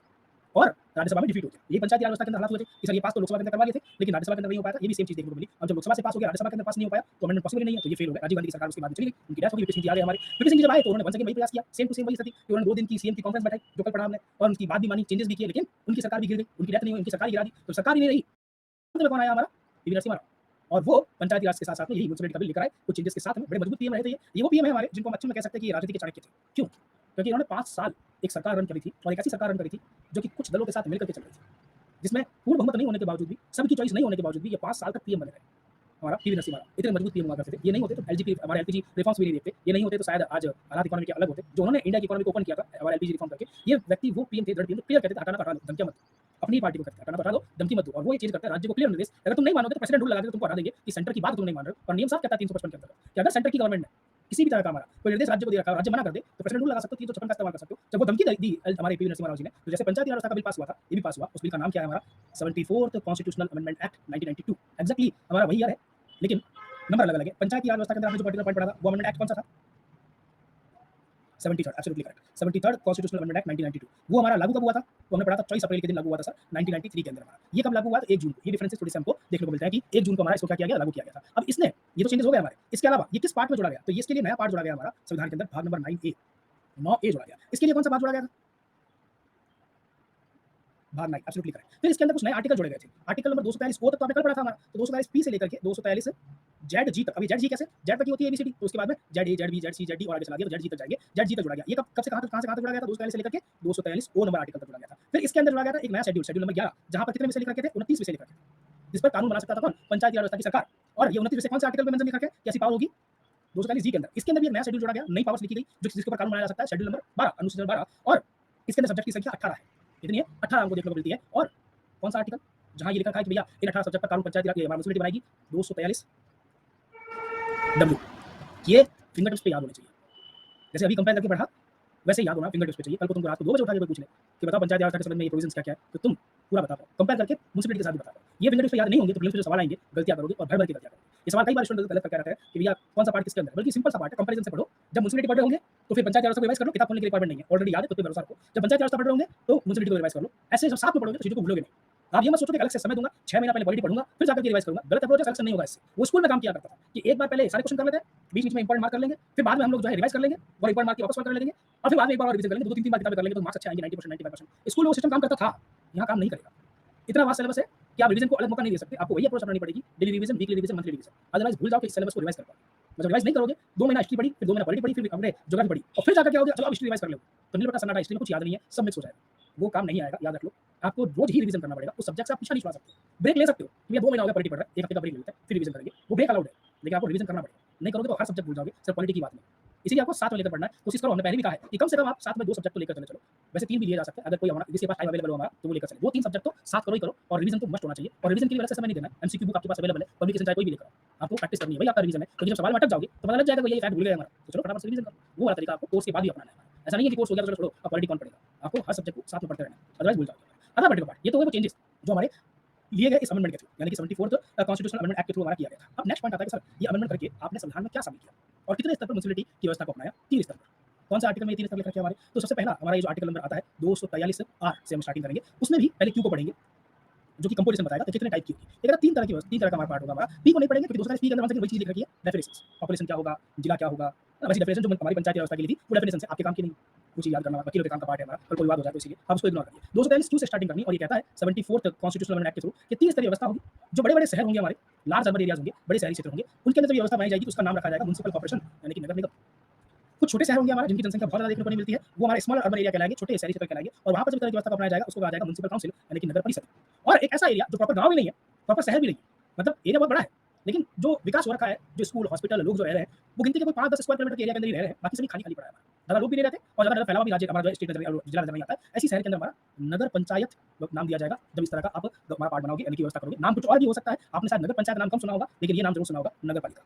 और राज्यसभा में डिफीट हो गया। ये पंचायती राज व्यवस्था के अंदर हालात हुए थे कि सर ये पास तो लोकसभा के अंदर करवा लिए थे, लेकिन राज्यसभा के अंदर नहीं हो पाया था। ये भी सेम चीज़ देखने को मिली। अब जब लोकसभा से पास हो गया, राज्यसभा के अंदर पास नहीं हो पाया, तो अमेंडमेंट पॉसिबल ही नहीं है, तो ये फेल हो गया। राजीव गांधी की सरकार उसके बाद चली गई, उनकी डेथ हो गई, वीपी सिंह जी आ गए हमारे। वीपी सिंह जी जब आए तो उन्होंने वंस अगेन वही प्रयास किया, सेम टू सेम वही स्थिति कि उन्होंने 2 दिन की सीएम की कॉन्फ्रेंस बैठाई, जो कल पढ़ा हमने, और उनकी बात भी मानी, चेंजेस भी किए, लेकिन उनकी सरकार भी गिर गई, उनकी डेथ नहीं हुई, उनकी सरकार ही गिरा दी। तो सरकार ही नहीं रही, अंत में कौन आया हमारा? पीवी नरसिम्हा राव। और वो पंचायती राज के साथ-साथ में यही म्युनिसिपैलिटी का बिल लेकर आए, कुछ चेंजेस के साथ में बड़े मजबूत पीएम रहे थे ये। ये वो पीएम है हमारे जिनको हम अच्छे में कह सकते हैं कि ये राजनीति के चाणक्य थे। क्यों? क्योंकि इन्होंने 5 साल एक सरकार रन करी थी और एक ऐसी सरकार रन करी थी जो कि कुछ दलों के साथ मिलकर के चल रही थी, जिसमें पूर्ण बहुमत नहीं होने के बावजूद भी, सबकी चॉइस नहीं होने के बावजूद भी ये 5 साल तक पीएम बने रहे। हमारा पीवी नरसिम्हा राव इतने मजबूत पीएम हुआ करते थे। ये नहीं होते तो हमारे एलपीजी रिफॉर्म्स भी नहीं देखते। ये नहीं होते तो शायद आज हालात इकोनॉमी के अलग होते। जो उन्होंने इंडिया की इकोनॉमी को ओपन किया था हमारे एलपीजी रिफॉर्म करके, ये व्यक्ति वो पीएम थे, दृढ़ पीएम, क्लियर कहते थे हटाना तो हटा लो, धमकियाँ मत दो। अपनी पार्टी को कहते थे हटाना तो हटा दो, धमकी मत दो। और वो ये चीज़ करता है, राज्य को क्लियर निर्देश, अगर तुम नहीं मानोगे तो प्रेसिडेंट रूल लगा के तुमको हटा देंगे कि सेंटर की बात तुम नहीं मान रहे हो। और नियम साफ कहता है 355 के अंतर्गत कि अगर सेंटर की गवर्नमेंट ने किसी भी तरह का हमारा कोई निर्देश राज्य को दे रखा है, राज्य मना कर दे, तो प्रेसिडेंट रूल लगा सकते हो, 356 का इस्तेमाल कर सकते हो। जब वो धमकी दी हमारे पीवी नरसिम्हा राव जी ने, तो जैसे पंचायती राज व्यवस्था का बिल पास हुआ था, ये भी पास हुआ। उस बिल का नाम क्या है हमारा? 74th constitutional amendment act 1992। Exactly हमारा वही ईयर है, लेकिन नंबर अलग-अलग है। पंचायती राज व्यवस्था के अंदर आपने जो पर्टिकुलर पॉइंट पढ़ा था, वो अमेंडमेंट एक्ट कौन सा था? 73rd, absolutely correct. 73rd constitutional amendment act 1992। वो हमारा लागू कब हुआ था? वो हमने पढ़ा था 24 अप्रैल के दिन लागू हुआ था सर, 1993 के अंदर हमारा। ये कब लागू हुआ था? 1 जून को। ये डिफरेंसेस थोड़े से हमको देखने को मिलता है कि 1 जून को हमारा इसको क्या किया गया? लागू किया गया था। अब इसने ये तो चेंजेस हो गए हमारे। इसके अलावा ये किस पार्ट में जोड़ा गया? तो ये इसके लिए नया पार्ट जोड़ा गया हमारा संविधान के अंदर, भाग नंबर 9A, 9A जोड़ा गया। इसके लिए कौन सा भाग जोड़ा गया था? भाग 9, एब्सोल्युटली करेक्ट। फिर इसके अंदर कुछ नए आर्टिकल जोड़े गए थे। आर्टिकल नंबर 243 ओ तक तो आपने कल पढ़ा था हमारा। तो 243 पी से लेकर के 243 जेड जी तक। अभी जेड जी कैसे? जेड तक की होती है एबीसीडी, तो उसके बाद में Z A, Z B, Z C, Z D और आगे चला दिया, तो जेड जी तक जाएंगे। जेड जी तक जोड़ा गया। ये कब से कहां तक जोड़ा गया था? 243 से लेकर के 243 ओ नंबर आर्टिकल तक जोड़ा गया था। फिर इसके अंदर जोड़ा गया था एक नया शेड्यूल, शेड्यूल नंबर 11, जहां पर कितने विषय लिख रखे थे? 29 विषय लिख रखे थे, जिस पर कानून बना सकता था कौन? पंचायती राज व्यवस्था की सरकार। और ये 29 विषय कौन से आर्टिकल में मेंशन लिख रखे हैं? कैसी पावर होगी? 243 जी के अंदर। इसके अंदर भी एक नया शेड्यूल जोड़ा गया, नई पावर्स लिखी गई, जो जिसके ऊपर कानून बनाया जा सकता है, शेड्यूल नंबर 12, अनुच्छेद नंबर 12। और इसके अंदर सब्जेक्ट की संख्या 18 है। कितनी है? 18 हमको देखने को मिलती है। और कौन सा आर्टिकल? जहां ये लिखा था कि भैया इन 18 सब्जेक्ट पर कानून पंचायती राज म्युनिसिपैलिटी बनाएगी, 243 डब्ल्यू। ये फिंगर टिप्स पे याद होने चाहिए। जैसे अभी कंपेयर करके पढ़ा, वैसे याद होना फिंगर टिप्स पे चाहिए। कल को तुमको रात को 2 बजे उठा के कोई पूछ ले कि बताओ पंचायती राज के संबंध में ये प्रोविजंस क्या-क्या है, तो तुम पूरा बता पाओ। कंपेयर करके म्युनिसिपैलिटी के साथ भी बता पाओ। ये फिंगर टिप्स पे याद नहीं होंगे तो प्रीलिम्स में जो सवाल आएंगे, गलतियां करोगे और भर-भर के गलतियां करोगे। ये सवाल कई बार स्टूडेंट गलत करके रहता है कि भैया कौन सा पार्ट किसके अंदर है, बल्कि सिंपल सा पार्ट है, कंपैरिजन से पढ़ो। जब म्युनिसिपैलिटी पढ़ रहे होंगे तो फिर पंचायती राज को रिवाइज कर लो, किताब खोलने की रिक्वायरमेंट नहीं है, ऑलरेडी याद है, तो पे भरोसा रखो। जब पंचायती राज पढ़ रहे होंगे तो म्युनिसिपैलिटी को रिवाइज कर लो। ऐसे जब साथ में पढ़ोगे तो चीज़ों को भूलोगे नहीं। आप ये मत सोचो कि अलग से समय दूंगा, 6 महीना पहले पॉलिटी पढ़ूंगा, फिर जाकर के रिवाइज करूंगा। गलत अप्रोच है, सिलेक्शन नहीं होगा इससे। वो स्कूल में काम किया करता था कि एक बार पहले सारे क्वेश्चन कर लेते हैं, बीच-बीच में इंपॉर्टेंट मार्क कर लेंगे, फिर बाद में हम लोग जो है रिवाइज कर लेंगे और इंपॉर्टेंट मार्क की वापस कर लेंगे और फिर बाद में एक बार और रिवीजन कर लेंगे, 2-3 बार किताबें कर लेंगे तो मार्क्स अच्छे आएंगे, 90% 95%। स्कूल में वो सिस्टम काम करता था, यहाँ काम नहीं करेगा। इतना वास्ट सिलेबस है कि आप रिवीजन को अलग मौका नहीं दे सकते। आपको वही अप्रोच अपनानी पड़ेगी, daily revision, weekly revision, monthly revision. Otherwise भूल जाओ कि इस सिलेबस को रिवाइज कर पाओगे। जब रिवाइज नहीं करोगे, 2 महीना हिस्ट्री पढ़ी, फिर 2 महीना पॉलिटी पढ़ी, फिर हमने ज्योग्राफी पढ़ी और फिर जाकर क्या हो गया, चलो अब हिस्ट्री रिवाइज कर लो। तो नील बटा सन्नाटा, हिस्ट्री में कुछ याद नहीं है, सब मिक्स हो जाएगा। वो काम नहीं आएगा, याद रख लो। आपको रोज ही रिवीजन करना पड़ेगा। उस सब्जेक्ट से आप पीछा नहीं छुड़ा सकते। ब्रेक ले सकते हो, भैया 2 महीना हो गया पॉलिटी पढ़ रहा है, 1 हफ्ते का ब्रेक ले लेते हैं, फिर रिवीजन करेंगे। वो ब्रेक अलाउड है, लेकिन आपको रिवीजन करना पड़ेगा। नहीं करोगे तो हर सब्जेक्ट भूल जाओगे, सिर्फ पॉलिटी की बात नहीं। इसीलिए आपको साथ में लेकर पढ़ना है। कोशिश करो, हमने पहले भी कहा है कि कम से कम आप साथ में 2 सब्जेक्ट तो लेकर चले चलो। वैसे 3 भी लिए जा सकते हैं, अगर कोई हमारा जिसके पास टाइम अवेलेबल हो हमारा, तो वो लेकर चले। वो 3 सब्जेक्ट तो साथ करो ही करो और रिवीजन तो मस्ट होना चाहिए। और रिवीजन के लिए अलग से समय नहीं देना है। एमसीक्यू बुक आपके पास अवेलेबल है, पब्लिकेशन चाहे कोई भी लेकर आओ। आपको प्रैक्टिस करनी है, वही आपका रिवीजन है। क्योंकि जब सवाल में अटक जाओगे तो पता लग जाएगा कि ये फैक्ट भूल गए हमारा, तो चलो फटाफट से रिवीजन करो। वो वाला तरीका आपको कोर्स के बाद भी अपनाना है। ऐसा नहीं है कि कोर्स हो गया तो छोड़ो, अब पॉलिटी कौन पढ़ेगा। आपको हर सब्जेक्ट को साथ में पढ़ते रहना है, अदरवाइज भूल जाओगे। अगला पर्टिकुलर पार्ट, ये तो है वो चेंजेस जो हमारे लिए गए इस अमेंडमेंट के थ्रू, यानी कि 74th कॉन्स्टिट्यूशनल अमेंडमेंट एक्ट के थ्रू हमारा किया गया था। अब नेक्स्ट पॉइंट आता है कि सर ये अमेंडमेंट करके आपने संविधान में क्या शामिल किया और कितने स्तर पर म्युनिसिपैलिटी की व्यवस्था को अपनाया? 3 स्तर पर। कौन सा आर्टिकल में 3 स्तर लिख रखे हैं हमारे? तो सबसे पहला हमारा ये जो आर्टिकल नंबर आता है 243 आर से हम स्टार्टिंग करेंगे। उसमें भी पहले क्यू को पढ़ेंगे, जो कि कंपोजिशन बताएगा कि कितने टाइप की होगी। ये कहता है 3 तरह की व्यवस्था, 3 तरह का हमारा पार्ट होगा हमारा। पी को नहीं पढ़ेंगे क्योंकि 243 पी के अंदर वहाँ से वही चीज़ लिख रखी है, डेफिनेशंस। पॉपुलेशन क्या होगा, जिला क्या होगा, वैसी डेफिनेशन जो हमारी पंचायती व्यवस्था के लिए थी, वो डेफिनेशन है, आपके काम की नहीं। वो चीज़ याद करना, वकीलों के काम का पार्ट है हमारा, कल कोई बात हो जाए तो इसीलिए आप उसको इग्नोर करिए। 243 क्यू से स्टार्टिंग करनी और ये कहता है 74th कॉन्स्टिट्यूशनल अमेंडमेंट एक्ट के थ्रू कि 3 स्तरीय व्यवस्था होगी। जो बड़े-बड़े शहर होंगे हमारे, लार्ज अर्बन एरियाज़ होंगे, बड़े शहरी क्षेत्र होंगे, उनके अंदर जब ये व्यवस्था बनाई जाएगी तो उसका नाम रखा जाएगा म्युनिसिपल कॉर्पोरेशन, यानी कि नगर निगम। कुछ छोटे शहर होंगे हमारे जिनकी जनसंख्या बहुत ज़्यादा देखने को नहीं मिलती है, वो हमारे स्मॉल अर्बन एरिया कहलाएंगे, छोटे शहरी क्षेत्र कहलाएंगे और वहाँ पर जब तरह की व्यवस्था को अपनाया जाएगा उसको कहा जाएगा म्युनिसिपल काउंसिल, यानी कि नगर परिषद। और एक ऐसा एरिया जो प्रॉपर गाँव भी नहीं है, प्रॉपर शहर भी नहीं है, मतलब एरिया बहुत बड़ा है, लेकिन जो विकास हो रखा है, जो स्कूल, हॉस्पिटल, लोग जो रह रहे हैं, वो गिनती के कोई 5-10 स्क्वायर किलोमीटर के एरिया के अंदर ही रह रहे हैं, बाकी सभी खाली-खाली पड़ा है हमारा। ज़्यादा लोग भी नहीं रहते और ज़्यादा फैलावा भी राज्य हमारा जो स्टेट नज़र जिला नज़र नहीं आता है। ऐसी शहर के अंदर हमारा नगर पंचायत नाम दिया जाएगा जब इस तरह का आप हमारा पार्ट बनाओगे, यानी कि व्यवस्था करोगे। नाम कुछ और भी हो सकता है, आपने शायद नगर पंचायत नाम कम सुना होगा, लेकिन ये नाम जरूर सुना होगा, नगर पालिका।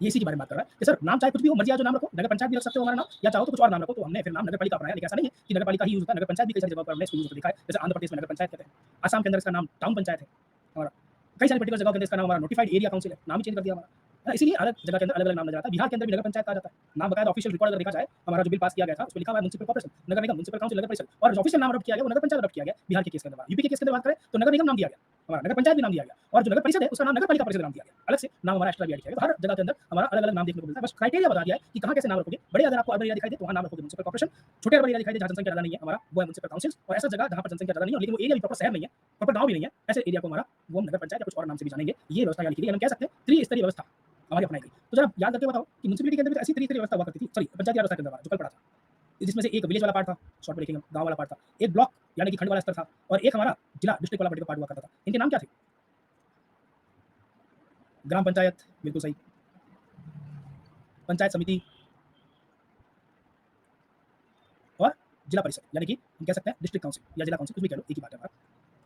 ये इसी के बारे में बात कर रहा है कि सर नाम चाहे कुछ भी हो, मर्जी है जो नाम रखो, नगर पंचायत भी रख सकते हो हमारा नाम, या चाहो तो कुछ और नाम रखो। तो हमने फिर नाम नगर पालिका अपनाया, लेकिन ऐसा नहीं है कि नगर पालिका ही यूज होता है, नगर पंचायत भी कई सारी जगह पर हमने इसको यूज होता दिखा है। जैसे आंध्र प्रदेश में नगर पंचायत कहते हैं, असम के अंदर इसका नाम टाउन पंचायत है हमारा, कई सारी पर्टिकुलर जगह के अंदर इसका नाम हमारा नोटिफाइड एरिया काउंसिल है, नाम ही चेंज कर दिया हमारा, है ना? इसीलिए अलग जगह के अंदर अलग-अलग नाम नज़र आता है। बिहार के अंदर भी नगर पंचायत कहा जाता है, नाम बकायदा ऑफिशियल रिकॉर्ड अगर देखा जाए, हमारा जो बिल पास किया गया था, उसमें लिखा हुआ है म्युनिसिपल कॉर्पोरेशन, नगर निगम, म्युनिसिपल काउंसिल, नगर परिषद, और जो ऑफिशियल नाम अडॉप्ट किया गया वो नगर पंचायत अडॉप्ट किया गया बिहार के केस के अंदर। यूपी के केस के अंदर बात करें तो नगर निगम नाम दिया गया, हमारा नगर पंचायत भी नाम दिया गया, और जो नगर परिषद है उसका नाम नगर पालिका परिषद नाम दिया गया, अलग से नाम हमारा एक्स्ट्रा भी ऐड किया गया। तो हर जगह के अंदर हमारा अलग-अलग नाम देखने को मिलता है, बस क्राइटेरिया बता दिया है कि कहाँ कैसे नाम रखोगे। बड़े अगर आपको अर्बन एरिया दिखाई दे तो वहाँ नाम रखोगे म्युनिसिपल कॉर्पोरेशन, छोटे अर्बन एरिया दिखाई दे जहाँ जनसंख्या ज़्यादा नहीं है हमारा वो है म्युनिसिपल काउंसिल, और ऐसा जगह जहाँ पर जनसंख्या ज़्यादा नहीं है लेकिन वो एरिया भी प्रॉपर शहर नहीं है, प्रॉपर गाँव भी नहीं है, ऐसे एरिया को हमारा वो हम नगर पंचायत या कुछ और नाम से भी जानेंगे। ये व्यवस्था यानी कि हम कह सकते हैं त्रिस्तरीय व्यवस्था हमारी अपनाई गई। तो जरा याद करके बताओ कि म्युनिसिपैलिटी के अंदर भी तो ऐसी त्रिस्तरीय व्यवस्था हुआ करती थी, सॉरी पंचायती राज व्यवस्था के अंदर हमारा जो कल पढ़ा था, जिसमें से एक विलेज वाला पार्ट था, शॉर्ट में लिखेंगे हम, गाँव वाला पार्ट था, एक ब्लॉक यानी कि खंड वाला स्तर था, और एक हमारा जिला डिस्ट्रिक्ट वाला पर्टिकुलर पार्ट हुआ करता था। इनके नाम क्या थे? ग्राम पंचायत, बिल्कुल सही, पंचायत समिति और जिला परिषद, यानी कि हम कह सकते हैं डिस्ट्रिक्ट काउंसिल या जिला काउंसिल, कुछ भी कह लो, एक ही बात है हमारा।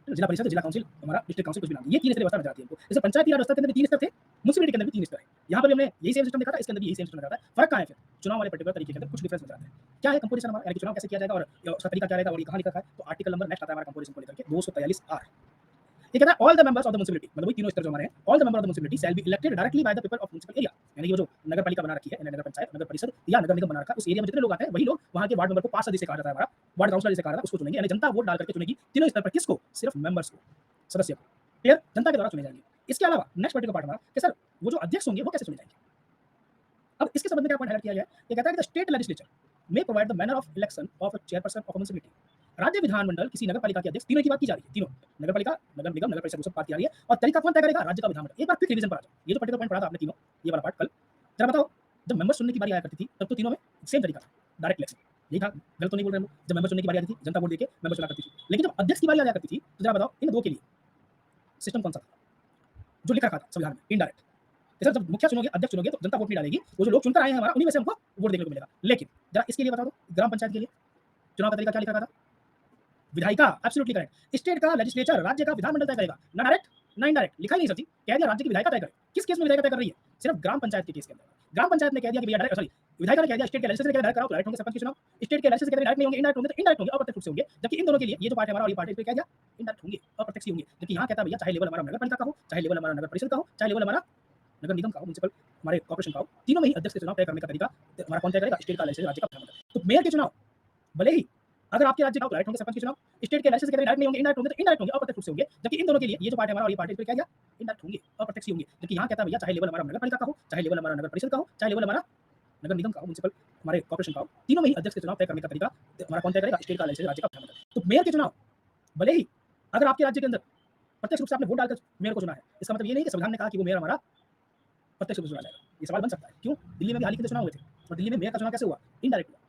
जिला परिषद, जिला काउंसिल, हमारा डिस्ट्रिक्ट काउंसिल, कुछ भी नाम, ये तीन स्तरीय व्यवस्था नजर आती है हमको। जैसे पंचायती राज व्यवस्था के अंदर भी तीन स्तर थे, म्युनिसिपैलिटी के अंदर भी तीन स्तर है। यहाँ पर भी हमने यही सेम सिस्टम देखा था, इसके अंदर भी यही सेम सिस्टम नजर आता है। फर्क कहाँ है फिर? चुनाव वाले पर्टिकुलर तरीके के अंदर कुछ डिफरेंस नजर आता है। क्या है कंपोजिशन हमारा, यानी कि चुनाव कैसे किया जाएगा और उसका तरीका क्या रहेगा और ये कहाँ लिखा है? तो आर्टिकल नंबर नेक्स्ट आता है हमारा कंपोजिशन को लेकर के 243 आर। ये कहता है all the members of the municipality, मतलब वही तीनों स्तर जो हमारे हैं, all the member of the municipality shall be elected directly by the people of municipal area, यानी कि वो जो नगर पालिका बना रखी है, नगर पंचायत, नगर परिषद या नगर निगम बना रखा है, उस एरिया में जितने लोग आते हैं वही लोग वहाँ के वार्ड मेंबर को पास सदस्य कहा जाता है हमारा, वार्ड काउंसलर जिसे कहा जाता है उसको चुनेंगे, यानी जनता वोट डाल करके चुनेगी तीनों स्तर पर। किसको? सिर्फ मेंबर्स को, सदस्य को, क्लियर? जनता के द्वारा चुने जाएंगे। इसके अलावा नेक्स्ट पर्टिकुलर पार्ट हमारा कि सर वो जो अध्यक्ष होंगे वो कैसे चुने जाएंगे। अब इसके संबंध में क्या पॉइंट हाईलाइट किया गया है? ये कहता है कि the state legislature may provide the manner of election of a chairperson of a municipality. राज्य विधानमंडल किसी नगर पालिका के अध्यक्ष, तीनों की बात की जा रही है, तीनों नगर पालिका, नगर निगम, नगर परिषद, वो सब बात की जा रही है, और तरीका कौन तय करेगा? राज्य का विधानमंडल। एक बार क्विक रिवीजन पर आ जाओ, ये जो पर्टिकुलर पॉइंट पढ़ा था आपने तीनों, ये वाला पार्ट कल, जरा बताओ जब मेंबर चुनने की बारी आया करती थी तब तो तीनों में सेम तरीका था, डायरेक्ट इलेक्शन, यही था, गलत तो नहीं बोल रहे हम लोग? जब मेंबर चुनने की बारी आती थी जनता वोट देके मेंबर चुना करती थी, लेकिन जब अध्यक्ष की बारी आ जाया करती थी तो जरा बताओ इन दो के लिए सिस्टम कौन सा था जो लिखा रखा था संविधान में? इनडायरेक्ट। सर जब मुखिया चुनोगे, अध्यक्ष चुनोगे तो जनता वोट नहीं डालेगी, वो जो लोग चुनकर आए हैं हमारा उन्हीं में से हमको वोट देखने को मिलेगा। लेकिन जरा इसके लिए बता दो, ग्राम पंचायत के लिए चुनाव का तरीका क्या लिखा रखा था? विधायिका, एब्सोल्युटली करेक्ट। स्टेट का लेजिस्लेचर, राज्य का विधानमंडल तय करेगा, ना डायरेक्ट ना इनडायरेक्ट, लिखा ही नहीं सर जी, कह दिया राज्य की विधायिका तय करे। किस केस में विधायिका तय कर रही है? सिर्फ ग्राम पंचायत के केस के अंदर। ग्राम पंचायत ने कह दिया कि भैया डायरेक्ट, सॉरी विधायिका ने कह दिया स्टेट के लेजिस्लेचर ने कह दिया डायरेक्ट कराओ तो डायरेक्ट होंगे सरपंच के चुनाव, स्टेट के लेजिस्लेचर कह दिया डायरेक्ट नहीं होंगे, इनडायरेक्ट होंगे, तो इनडायरेक्ट होंगे, अप्रत्यक्ष रूप से होंगे। जबकि इन दोनों के लिए ये जो पार्ट है हमारा और ये पार्ट है, इस पे क्या दिया? इनडायरेक्ट होंगे, अप्रत्यक्ष ही होंगे। जबकि यहाँ कहता है भैया चाहे लेवल हमारा नगर पालिका का हो, चाहे लेवल हमारा नगर परिषद का हो, चाहे लेवल हमारा नगर निगम का हो, म्युनिसिपल हमारे कॉर्पोरेशन का हो, तीनों में ही अध्यक्ष के चुनाव तय करने का तरीका हमारा कौन तय करेगा? स्टेट का लेजिस्लेचर, राज्य का विधानमंडल। तो मेयर के चुनाव भले ही अगर आपके राज्य का डायरेक्ट होंगे, सरपंच के चुनाव स्टेट के लेजिस्लेचर के डायरेक्ट नहीं होंगे, इनडायरेक्ट होंगे, तो इनडायरेक्ट होंगे, अप्रत्यक्ष रूप से होंगे। जबकि इन दोनों के लिए ये जो पार्ट है हमारा और ये पार्ट है, इस पे क्या दिया? इनडायरेक्ट होंगे, अप्रत्यक्ष ही होंगे। जबकि यहाँ कहता है भैया चाहे लेवल हमारा नगर पालिका का हो, चाहे लेवल हमारा नगर परिषद का हो, चाहे लेवल हमारा नगर निगम का हो, म्युनिसिपल हमारे कॉर्पोरेशन का हो, तीनों में ही अध्यक्ष के चुनाव तय करने का तरीका हमारा कौन तय करेगा? स्टेट का लेजिस्लेचर, राज्य का विधानमंडल। तो मेयर के चुनाव भले ही अगर आपके राज्य के अंदर प्रत्यक्ष रूप से आपने वोट डालकर मेयर को चुना है, इसका मतलब ये नहीं कि संविधान ने कहा कि वो मेयर हमारा प्रत्यक्ष रूप से चुना जाएगा। ये सवाल बन सकता है। क्यों? दिल्ली में भी हाल ही के चुनाव हुए थे और दिल्ली में मेयर का चुनाव कैसे हुआ? इनडायरेक्ट हुआ।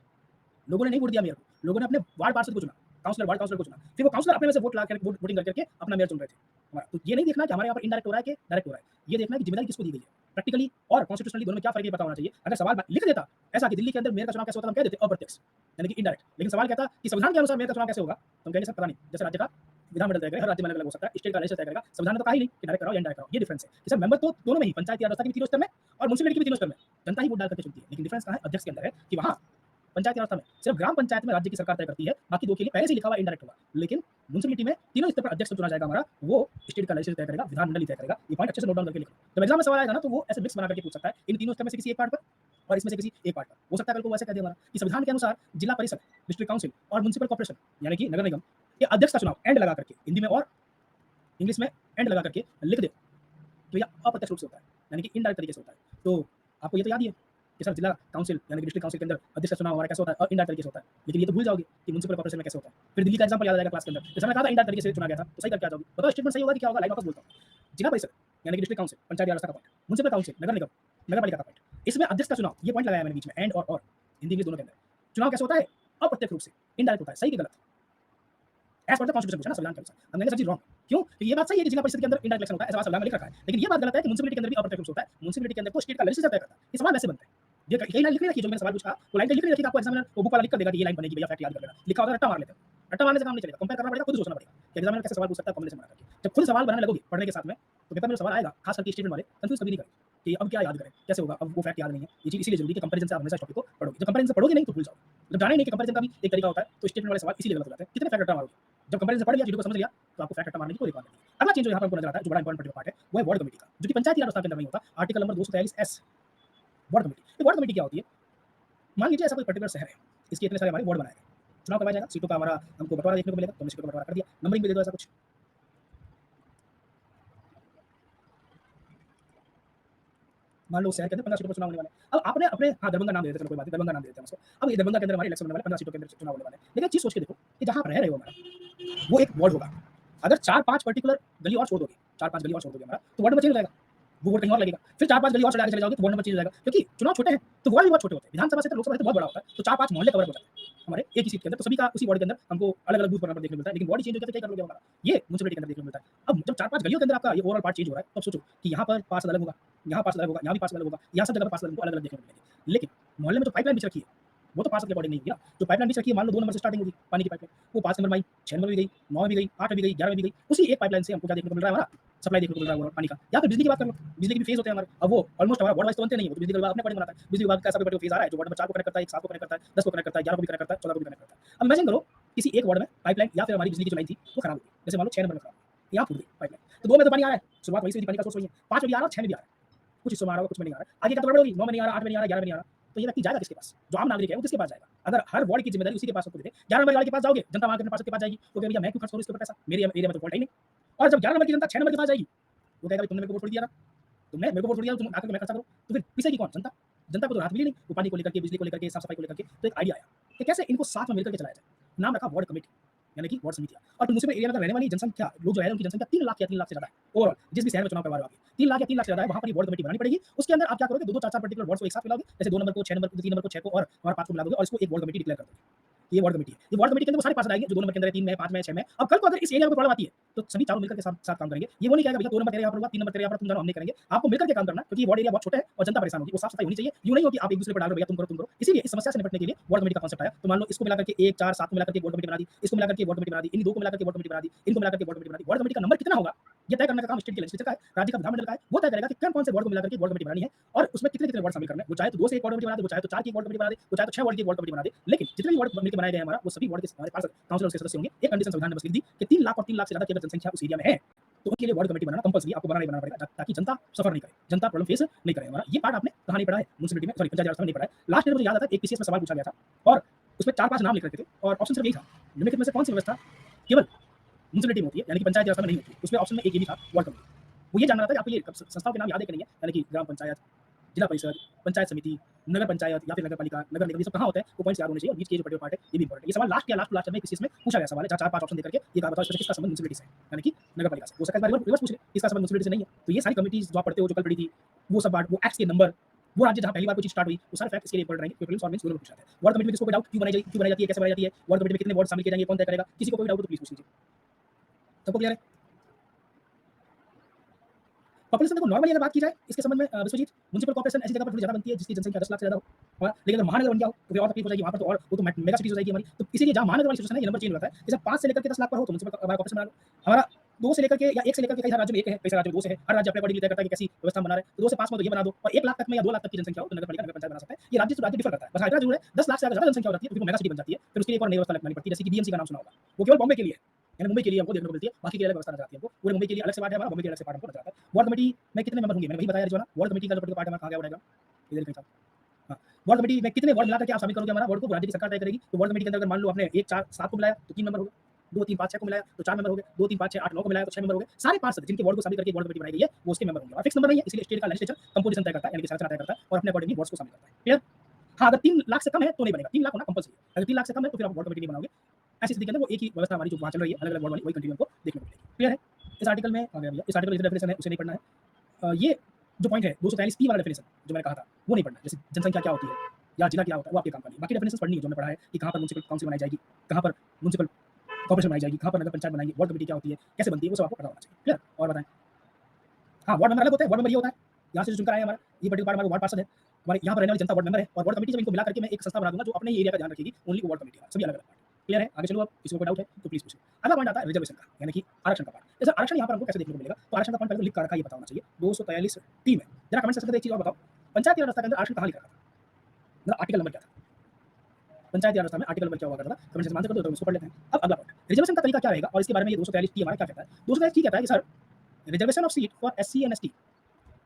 लोगों ने नहीं वोट दिया मेयर को, लोगों ने अपने वार्ड पार्षद को चुना, काउंसलर, वार्ड काउंसलर को चुना, फिर वो काउंसलर अपने में से वोट ला कर वोटिंग करके अपना मेयर चुन रहे थे हमारा। तो ये नहीं देखना कि हमारे यहाँ पर इनडायरेक्ट हो रहा है कि डायरेक्ट हो रहा है, ये देखना है कि जिम्मेदारी किसको दी गई है, प्रैक्टिकली और कॉन्स्टिट्यूशनली दोनों में क्या फर्क है पता होना चाहिए। अगर सवाल लिख देता ऐसा कि दिल्ली के अंदर मेयर का चुनाव कैसे होता है, हम कह देते अप्रत्यक्ष यानी कि इनडायरेक्ट, लेकिन सवाल कहता कि संविधान के अनुसार मेयर का चुनाव कैसे होगा, तो हम कहेंगे सर पता नहीं, जैसे राज्य का विधानमंडल तय करेगा, हर राज्य में अलग-अलग हो सकता है, स्टेट का लेजिस्लेचर तय करेगा, संविधान ने तो कहा ही नहीं कि डायरेक्ट कराओ या इनडायरेक्ट कराओ। ये डिफरेंस है कि सर मेंबर तो दोनों में ही, पंचायती राज व्यवस्था के भी तीनों स्तर में और म्युनिसिपैलिटी के भी तीनों स्तर में जनता ही वोट डाल करके चुनती है। लेकिन डिफरेंस कहाँ है? अध्यक्ष के अंदर है कि वहाँ पंचायती व्यवस्था में सिर्फ ग्राम पंचायत में राज्य की सरकार तय करती है, बाकी दो के लिए पहले से लिखा हुआ इनडायरेक्ट होगा। लेकिन म्युनिसिपैलिटी में तीनों स्तर पर अध्यक्ष चुना जाएगा हमारा, वो स्टेट का लेजिस्लेचर तय करेगा, विधानमंडल ही तय करेगा। ये पॉइंट अच्छे से नोट डाउन करके लिखो। जब एग्जाम में सवाल आएगा ना तो वो ऐसे मिक्स बना करके पूछ सकता है, इन तीनों स्तर में से किसी एक पार्ट पर और इसमें से किसी एक पार्ट पर। हो सकता है कल को वैसे कह दे हमारा कि संविधान के अनुसार जिला परिषद, डिस्ट्रिक्ट काउंसिल और म्युनिसिपल कॉर्पोरेशन यानी कि नगर निगम के अध्यक्ष का चुनाव एंड लगा करके हिंदी में और इंग्लिश में एंड लगा करके लिख दे, तो यह अप्रत्यक्ष रूप से होता है, यानी कि इनडायरेक्ट तरीके से होता है। तो आपको ये तो याद ही है कि सर जिला काउंसिल यानी कि डिस्ट्रिक्ट काउंसिल के अंदर अध्यक्ष का चुनाव हमारा कैसे होता है, इनडायरेक्ट तरीके से होता है। लेकिन ये तो भूल जाओगे कि म्युनिसिपल कॉर्पोरेशन में कैसे होता है। फिर दिल्ली का एग्जांपल याद आ जाएगा क्लास के अंदर, जैसे मैंने कहा था इनडायरेक्ट तरीके से चुना गया था, तो सही करके आ जाओगे। बताओ स्टेटमेंट सही होगा कि क्या होगा? लाइन वापस बोलता हूँ। जिला परिषद यानी कि डिस्ट्रिक्ट काउंसिल, पंचायती राज व्यवस्था का पॉइंट, म्युनिसिपल काउंसिल, नगर निगम, नगर पालिका का पॉइंट, इसमें अध्यक्ष का चुनाव, ये पॉइंट लगाया मैंने बीच में एंड और हिंदी इंग्लिश दोनों के अंदर। चुनाव कैसे होता है? अप्रत्यक्ष रूप से, इनडायरेक्ट होता है। सही कि गलत? एज पर द कॉन्स्टिट्यूशन पूछा ना, संविधान के अनुसार। हम कहेंगे सर जी रॉन्ग। क्यों? क्योंकि ये बात सही है कि जिला परिषद के अंदर इनडायरेक्ट इलेक्शन होता है, ऐसा संविधान में लिख रखा है। लेकिन ये बात गलत है कि म्युनिसिपैलिटी के अंदर भी अप्रत्यक्ष रूप से होता है। म्युनिसिपैलिटी के अंदर तो स्टेट का लेजिस्लेचर तय करता है। ये सवाल वैसे बनता है। ये कई लाइन लिख नहीं रखी जो मैंने सवाल पूछा, वो लाइन लिख नहीं रखी आपको एग्जामिनर वो बुक वाला लिख कर देगा कि ये लाइन बनेगी, भैया फैक्ट याद कर लेना। लिखा होगा रट्टा मार लेते हैं। रट्टा मारने से काम नहीं चलेगा, कंपेयर करना पड़ेगा, खुद सोचना पड़ेगा कि एग्जामिनर कैसे सवाल पूछ सकता है कॉम्बिनेशन बना करके। जब खुद सवाल बनाने लगोगे पढ़ने के साथ में तो पेपर में सवाल आएगा, खास करके स्टेटमेंट वाले कंफ्यूज कभी नहीं करें कि अब क्या याद करें, कैसे होगा, अब वो फैक्ट याद नहीं है। ये चीज़ इसीलिए जरूरी है कि कंपैरिजन से आप हमेशा इस टॉपिक को पढ़ोगे। जब कंपैरिजन से पढ़ोगे नहीं तो भूल जाओगे। जब जाना ही नहीं कि कंपैरिजन का भी एक तरीका होता है, तो स्टेटमेंट वाले सवाल इसीलिए गलत हो जाते हैं। कितने फैक्ट रट्टा मारोगे? जब कंपैरिजन से पढ़ लिया, चीज़ों को समझ लिया, तो आपको फैक्ट रट्टा मारने की कोई रिक्वायरमेंट नहीं है। अगला चेंज जो यहाँ पर हमको नजर आता है, जो बड़ा इंपॉर्टेंट पार्ट है, वो है वार्ड कमेटी का, जो कि पंचायती राज के अंदर नहीं होता। Article number 243 ward committee. ये वार्ड कमेटी क्या होती है? मान लीजिए ऐसा कोई पर्टिकुलर शहर है, इसके इतने सारे हमारे वार्ड बनाए गए, चुनाव करवाया जाएगा, सीटों का हमारा हमको बंटवारा देखने को मिलेगा, तो हमने सीटों का बंटवारा कर दिया, नंबरिंग भी दे दो ऐसा कुछ। मान लो शहर के अंदर 15 सीटों पर चुनाव होने वाले हैं। अब आपने अपने हाँ, दरभंगा नाम दे देते हैं, चलो कोई बात नहीं, दरभंगा नाम दे देते हैं उसको। अब ये दरभंगा के अंदर हमारे इलेक्शन होने वाले 15 सीटों के अंदर चुनाव होने वाले हैं। लेकिन एक चीज़ सोच के देखो कि जहाँ आप रह रहे हो हमारा, वो एक वार्ड होगा। अगर 4-5 पर्टिकुलर गली और छोड़ दोगे, 4-5 गली और छोड़ दोगे हमारा, तो वार्ड नंबर चेंज हो जाएगा। वो वोट कहीं और लगेगा। फिर 4-5 गली और चढ़ा के चले जाओगे तो वार्ड नंबर चेंज हो जाएगा। क्योंकि चुनाव छोटे हैं, तो वार्ड भी बहुत छोटे होते हैं। विधानसभा से तो लोकसभा से तो बहुत बड़ा होता है। तो 4-5 मोहल्ले कवर हो जाते हैं हमारे एक ही सीट के अंदर। तो सभी का उसी वार्ड के अंदर हमको अलग-अलग बूथ नंबर देखने को मिलता है। लेकिन वार्ड ही चेंज हो जाता है, तो क्या कर लोगे हमारा? ये म्युनिसिपैलिटी के अंदर देखने को मिलता है। अब जब 4-5 गलियों के अंदर आपका ये ओवरऑल पार्ट चेंज हो रहा है, तब सोचो कि यहाँ पर पार्सल अलग होगा, यहाँ पार्सल अलग होगा, यहाँ भी पार्सल अलग होगा, यहाँ सब जगह पे पार्सल हमको अलग-अलग देखने को मिलेंगे। लेकिन मोहल्ले में जो पाइपलाइन बिछ रखी है, वो तो पार्सल के अकॉर्डिंग नहीं होगी ना। जो पाइपलाइन बिछ रखी है, मान लो 2 नंबर से स्टार्टिंग होगी पानी की पाइपलाइन, वो 5 नंबर में आई, 6 नंबर में भी गई, 9 में भी गई, 8 में भी गई, 11 में भी गई। उसी एक पाइपलाइन से हमको क्या देखने को मिल रहा है हमारा? सप्लाई देखने को मिल रहा है ओवरऑल पानी का। या फिर बिजली की बात कर लो, बिजली के भी फेज होते हैं हमारे। अब वो ऑलमोस्ट हमारा वार्ड वाइज तो बनते नहीं है, वो तो बिजली का विभाग अपने अकॉर्डिंग बनाता है। बिजली विभाग का ऐसा कोई पर्टिकुलर फेज आ रहा है जो वार्ड नंबर 4 को कनेक्ट करता है, 1 7 को कनेक्ट करता है, 10 को कनेक्ट करता है, 11 को भी कनेक्ट करता है, 14 को भी कनेक्ट करता है। अब इमेजिन करो किसी एक वार्ड में पाइपलाइन या फिर हमारी बिजली की जो लाइन थी वो खराब हो गई। जैसे मान लो 6 नंबर में खराब है, यहाँ फूट गई पाइपलाइन। तो 2 में तो पानी आ रहा है, शुरुआत वहीं से पानी का सोर्स वही है। 5 में भी आ रहा है, 6 में भी आ रहा है। कुछ हिस्सों में आ रहा होगा, कुछ में नहीं आ रहा है। आगे क्या तो गड़बड़ होगी, 9 में नहीं आ रहा, 8 में नहीं आ रहा, 11 में नहीं आ रहा। तो ये व्यक्ति जाएगा किसके पास? जो आम नागरिक है वो किसके पास जाएगा? अगर हर वार्ड की जिम्मेदारी उसी के पास सबको दे दे, 11 नंबर वाले के पास जाओगे, जनता वहाँ के अपने पार्षद के पास जाएगी, वो कहेगी भैया मैं क्यों खर्च करूँ इसके ऊपर पैसा? मेरे एरिया में तो वोट है ही नहीं। और जब 11 नंबर की जनता 6 नंबर के पास जाएगी, वो कहेगा भाई तुमने मेरे को वोट दिया ना, तुमने मेरे को वोट दिया, तुम आकर के मैं खर्चा करो। तो फिर पिसेगी कौन? जनता। जनता को तो राहत मिली नहीं, वो पानी को लेकर के, बिजली को लेकर के, साफ सफाई को लेकर के। तो एक आइडिया आया कि कैसे इनको साथ में मिलकर के चलाया जाए। नाम रखा वार्ड कमेटी, यानी कि वार्ड समितियाँ। और म्युनिसिपल एरिया में रहने वाली जनसंख्या लोग जो है उनकी जनसंख्या 3 लाख या 3 लाख से ज़्यादा है ओवरऑल, जिस भी शहर में चुनाव करवा रहे हो आप, 3 लाख या 3 लाख से ज़्यादा है, वहाँ पर ये वार्ड कमेटी बनानी पड़ेगी। उसके अंदर आप क्या करोगे, 2-2 4-4 पर्टिकुलर वार्ड्स को एक साथ मिलाओगे, जैसे 2 नंबर को, 6 नंबर को, 3 नंबर को, 6 को और 5 को मिला दोगे और इसको एक वार्ड कमेटी डिक्लेयर कर दोगे। ये वार्ड कमेटी है। ये वार्ड कमेटी के अंदर वो सारे पार्षद आएंगे जो 2 नंबर के अंदर है, 3 में है, 5 में है, 6 में है। अब कल को अगर इस एरिया में कोई प्रॉब्लम आती है, तो सभी चारों मिलकर के साथ साथ काम करेंगे। ये वो नहीं कहेगा भैया 2 नंबर तेरे यहाँ पर होगा, 3 नंबर तेरे यहाँ पर, तुम जानो हम नहीं करेंगे। आपको मिलकर के काम करना है, क्योंकि ये वार्ड एरिया बहुत छोटा है और जनता परेशान होगी। वो साफ सफाई होनी चाहिए। यूँ नहीं हो कि आप एक दूसरे पर डाल रहे हो भैया तुम करो, तुम करो। इसीलिए इस समस्या से निपटने के लिए वार्ड कमेटी का कांसेप्ट आया। तो मान लो इसको मिलाकर के 1, 4, 7 को मिलाकर के वार्ड कमेटी बना दी, इसको मिलाकर के वार्ड कमेटी बना दी, इन 2 को मिलाकर के वार्ड कमेटी बना दी, इनको मिलाकर के वार्ड कमेटी बना दी। वार्ड कमेटी का नंबर कितना होगा, ये तय करने का काम स्टेट के लेजिस्लेचर का है, राज्य का विधानमंडल का है। वो तय करेगा कि कौन से वार्ड को मिलाकर के वार्ड कमेटी बनानी है और उसमें कितने-कितने वार्ड शामिल करने हैं। वो चाहे तो 2 से 1 वार्ड कमेटी बना दे, वो चाहे तो 4 की एक वार्ड कमेटी बना दे, वो चाहे तो 6 वार्ड की एक वार्ड कमेटी बना दे। लेकिन जितने भी वार्ड मिलकर बनाए गए हैं हमारा, वो सभी वार्ड के हमारे पार्षद, काउंसिलर्स के सदस्य होंगे। एक कंडीशन संविधान ने बस लिख दी कि 3 लाख और 3 लाख से ज़्यादा की अगर जनसंख्या उस एरिया में है, तो उनके लिए वार्ड कमेटी बनाना कंपल्सरी आपको बनाना ही बनाना पड़ेगा, ताकि जनता सफर नहीं करे, जनता प्रॉब्लम फेस नहीं करे हमारा। ये पार्ट आपने कहाँ नहीं पढ़ा है, म्युनिसिपैलिटी में, सॉरी पंचायत राज में नहीं पढ़ा है। लास्ट ईयर मुझे याद आता है एक पीसीएस में सवाल पूछा गया था और उसमें 4-5 नाम लिख रखे थे और ऑप्शन सिर्फ यही था, निम्नलिखित में से कौन सी व्यवस्था केवल म्युनिसिपैलिटी में होती है, यानी कि पंचायत व्यवस्था में नहीं होती। उसमें ऑप्शन में एक ये भी था, वार्ड कमेटी। वो ये जानना था कि आपको ये संस्थाओं के नाम याद है कि नहीं है, यानी कि ग्राम पंचायत, जिला परिषद, पंचायत समिति, नगर पंचायत या फिर नगर पालिका, नगर निगम, ये सब कहाँ होते हैं, वो पॉइंट्स याद होने चाहिए और बीच के जो पर्टिकुलर पार्ट है ये भी इंपॉर्टेंट है। ये सवाल लास्ट में किसी में पूछा गया सवाल है, जहाँ 4-5 ऑप्शन देकर के ये कहा बताओ इसमें से किसका संबंध म्युनिसिपैलिटी से है, यानी कि नगर पालिका से। हो सकता है रिवर्स पूछ ले, इसका संबंध म्युनिसिपैलिटी से नहीं है। तो ये सारी कमिटीज जो आप पढ़ते हो, जो कल पढ़ी थी, वो सब बात, वो एक्ट्स के नंबर, वो राज्य जहाँ पहली बार कोई चीज स्टार्ट हुई, वो सारे फैक्ट इसके लिए इंपॉर्टेंट रहेंगे, प्रीलिम्स और मेंस दोनों में पूछा जाता है। वार्ड कमेटी में किसको कोई डाउट क्यों बनाई जाती है, कैसे बनाई जाती है, वार्ड कमेटी में कितने वार्ड शामिल किए जाएंगे, कौन तय करेगा, किसी को कोई डाउट तो प्लीज पूछ लीजिए। सबको क्लियर है? पॉपुलेशन देखो नॉर्मली अगर बात की जाए इसके संबंध में विश्वजीत, म्युनिसिपल कॉर्पोरेशन ऐसी जगह पर थोड़ी ज़्यादा बनती है जिसकी जनसंख्या 10 लाख से ज़्यादा हो। हाँ, लेकिन अगर महानगर बन गया हो तो फिर और तकलीफ हो जाएगी, वहाँ पर तो और वो तो मेगा सिटीज़ हो जाएगी हमारी। तो इसीलिए जहाँ महानगर वाली सिचुएशन है ये नंबर चेंज होता है। जैसे 5 से लेकर के 10 लाख पर हो तो म्युनिसिपल हमारा कॉर्पोरेशन बना लो। हमारा 2 से लेकर के या 1 से लेकर के कई सारे राज्यों में 1 है, कई सारे राज्यों में 2 से है। हर राज्य अपने अकॉर्डिंग तय करता है कि कैसी व्यवस्था बना रहा है। तो 2 से 5 में तो ये बना दो और 1 लाख तक में या 2 लाख तक की जनसंख्या हो तो नगर पालिका, नगर पंचायत बना सकता है। ये राज्य से राज्य डिफर करता है। बस इतना जरूर है 10 लाख से अगर ज़्यादा जनसंख्या हो जाती है तो फिर वो मेगा सिटी बन जाती है। फिर उसके लिए एक और नई व्यवस्था लगानी पड़ती है, जैसे कि बीएमसी का नाम सुना होगा। वो केवल बॉम्बे के लिए है, यानी मुंबई के लिए हमको देखने को मिलती है, बाकी के लिए अलग व्यवस्था नजर आती है हमको। पूरे मुंबई के लिए अलग से पार्ट है हमारा, बॉम्बे के लिए अलग से पार्ट हमको नजर आता है। वार्ड कमेटी में कितने मेंबर होंगे, मैंने वही बताया रिजवाना। वार्ड कमेटी का जो पर्टिकुलर पार्ट हमारा कहाँ गया रहेगा, इधर कहीं था। हाँ, वार्ड कमेटी में कितने वार्ड मिला करके आप शामिल करोगे हमारा वार्ड को, राज्य की सरकार तय करेगी। तो वार्ड कमेटी के अंदर अगर मान लो आपने 1, 4, 7 को मिलाया तो 3 मेंबर हो गए, 2, 3, 5, 6 को मिलाया तो 4 मेंबर हो गए, 2, 3, 5, 6, 8, 9 को मिलाया तो 6 मेंबर हो गए। सारे पार्षद जिनके वार्ड को शामिल करके वार्ड कमेटी बनाई गई है वो उसके मेंबर होंगे और फिक्स नंबर नहीं है, इसलिए स्टेट का लेजिस्लेचर कंपोजिशन तय करता है, यानी कि संरचना तय करता है और अपने अकॉर्डिंगली वार्ड्स को शामिल करता है। क्लियर? हाँ, अगर 3 लाख से कम है तो नहीं बनेगा, 3 लाख होना कंपल्सरी है। अगर 3 लाख से कम है तो फिर आप वार्ड कमेटी नहीं बनाओगे। ऐसी स्थिति के अंदर वो एक ही व्यवस्था हमारी जो वहाँ चल रही है, अलग-अलग वार्ड वाली, वही कंटिन्यू हमको देखने को मिलेगी। क्लियर है? इस आर्टिकल में आ गया भैया, इस आर्टिकल में जो डेफिनेशन है उसे नहीं पढ़ना है। ये जो पॉइंट है 243 वाला डेफिनेशन जो मैंने कहा था वो नहीं पढ़ना है। जैसे जनसंख्या क्या होती है या जिला क्या होता है वो आपके काम का नहीं है। बाकी डेफिनेशन पढ़नी है जो हमने पढ़ा है कि कहाँ पर म्युनिसिपल काउंसिल बनाई जाएगी, कहाँ पर म्युनिसिपल कॉर्पोरेशन बनाई जाएगी, कहाँ पर नगर पंचायत बनाएंगे, वार्ड कमेटी क्या होती है, कैसे बनती है, वो सब आपको पता होना चाहिए। क्लियर? और बताएं। हाँ, वार्ड मेंबर अलग होता है। वार्ड मेंबर ये होता है, यहाँ से जो चुनकर आए हमारा ये पर्टिकुलर पार्ट हमारा वार्ड पार्षद है, हमारे यहाँ पर रहने वाली जनता वार्ड मेंबर है और वार्ड कमेटी जब इनको मिला करके मैं एक संस्था बना दूंगा जो अपने ही एरिया का ध्यान रखेगी, ओनली वो वार्ड कमेटी है, सभी अलग-अलग। क्लियर है? आगे चलो अब किसी को कोई डाउट है तो प्लीज़ पूछिए। अगला पॉइंट आता है रिजर्वेशन का, यानी कि आरक्षण का पार्ट। जैसे आरक्षण यहाँ पर हमको कैसे देखने को मिलेगा? तो आरक्षण का पॉइंट पहले तो लिख कर रखा है, ये पता होना चाहिए। 243 टी में जरा कमेंट सेक्शन में एक चीज़ और बताओ, पंचायती व्यवस्था के अंदर आरक्षण कहाँ लिखा था? मतलब आर्टिकल नंबर क्या था? पंचायती व्यवस्था में आर्टिकल नंबर क्या हुआ करता था? कमेंट सेक्शन में आंसर कर दो तो उसको पढ़ लेते हैं। अब अगला पॉइंट, रिजर्वेशन का तरीका क्या रहेगा और इसके बारे में ये 243 टी हमारा क्या कहता है? 243 टी कहता है कि sir reservation of seat for SC and ST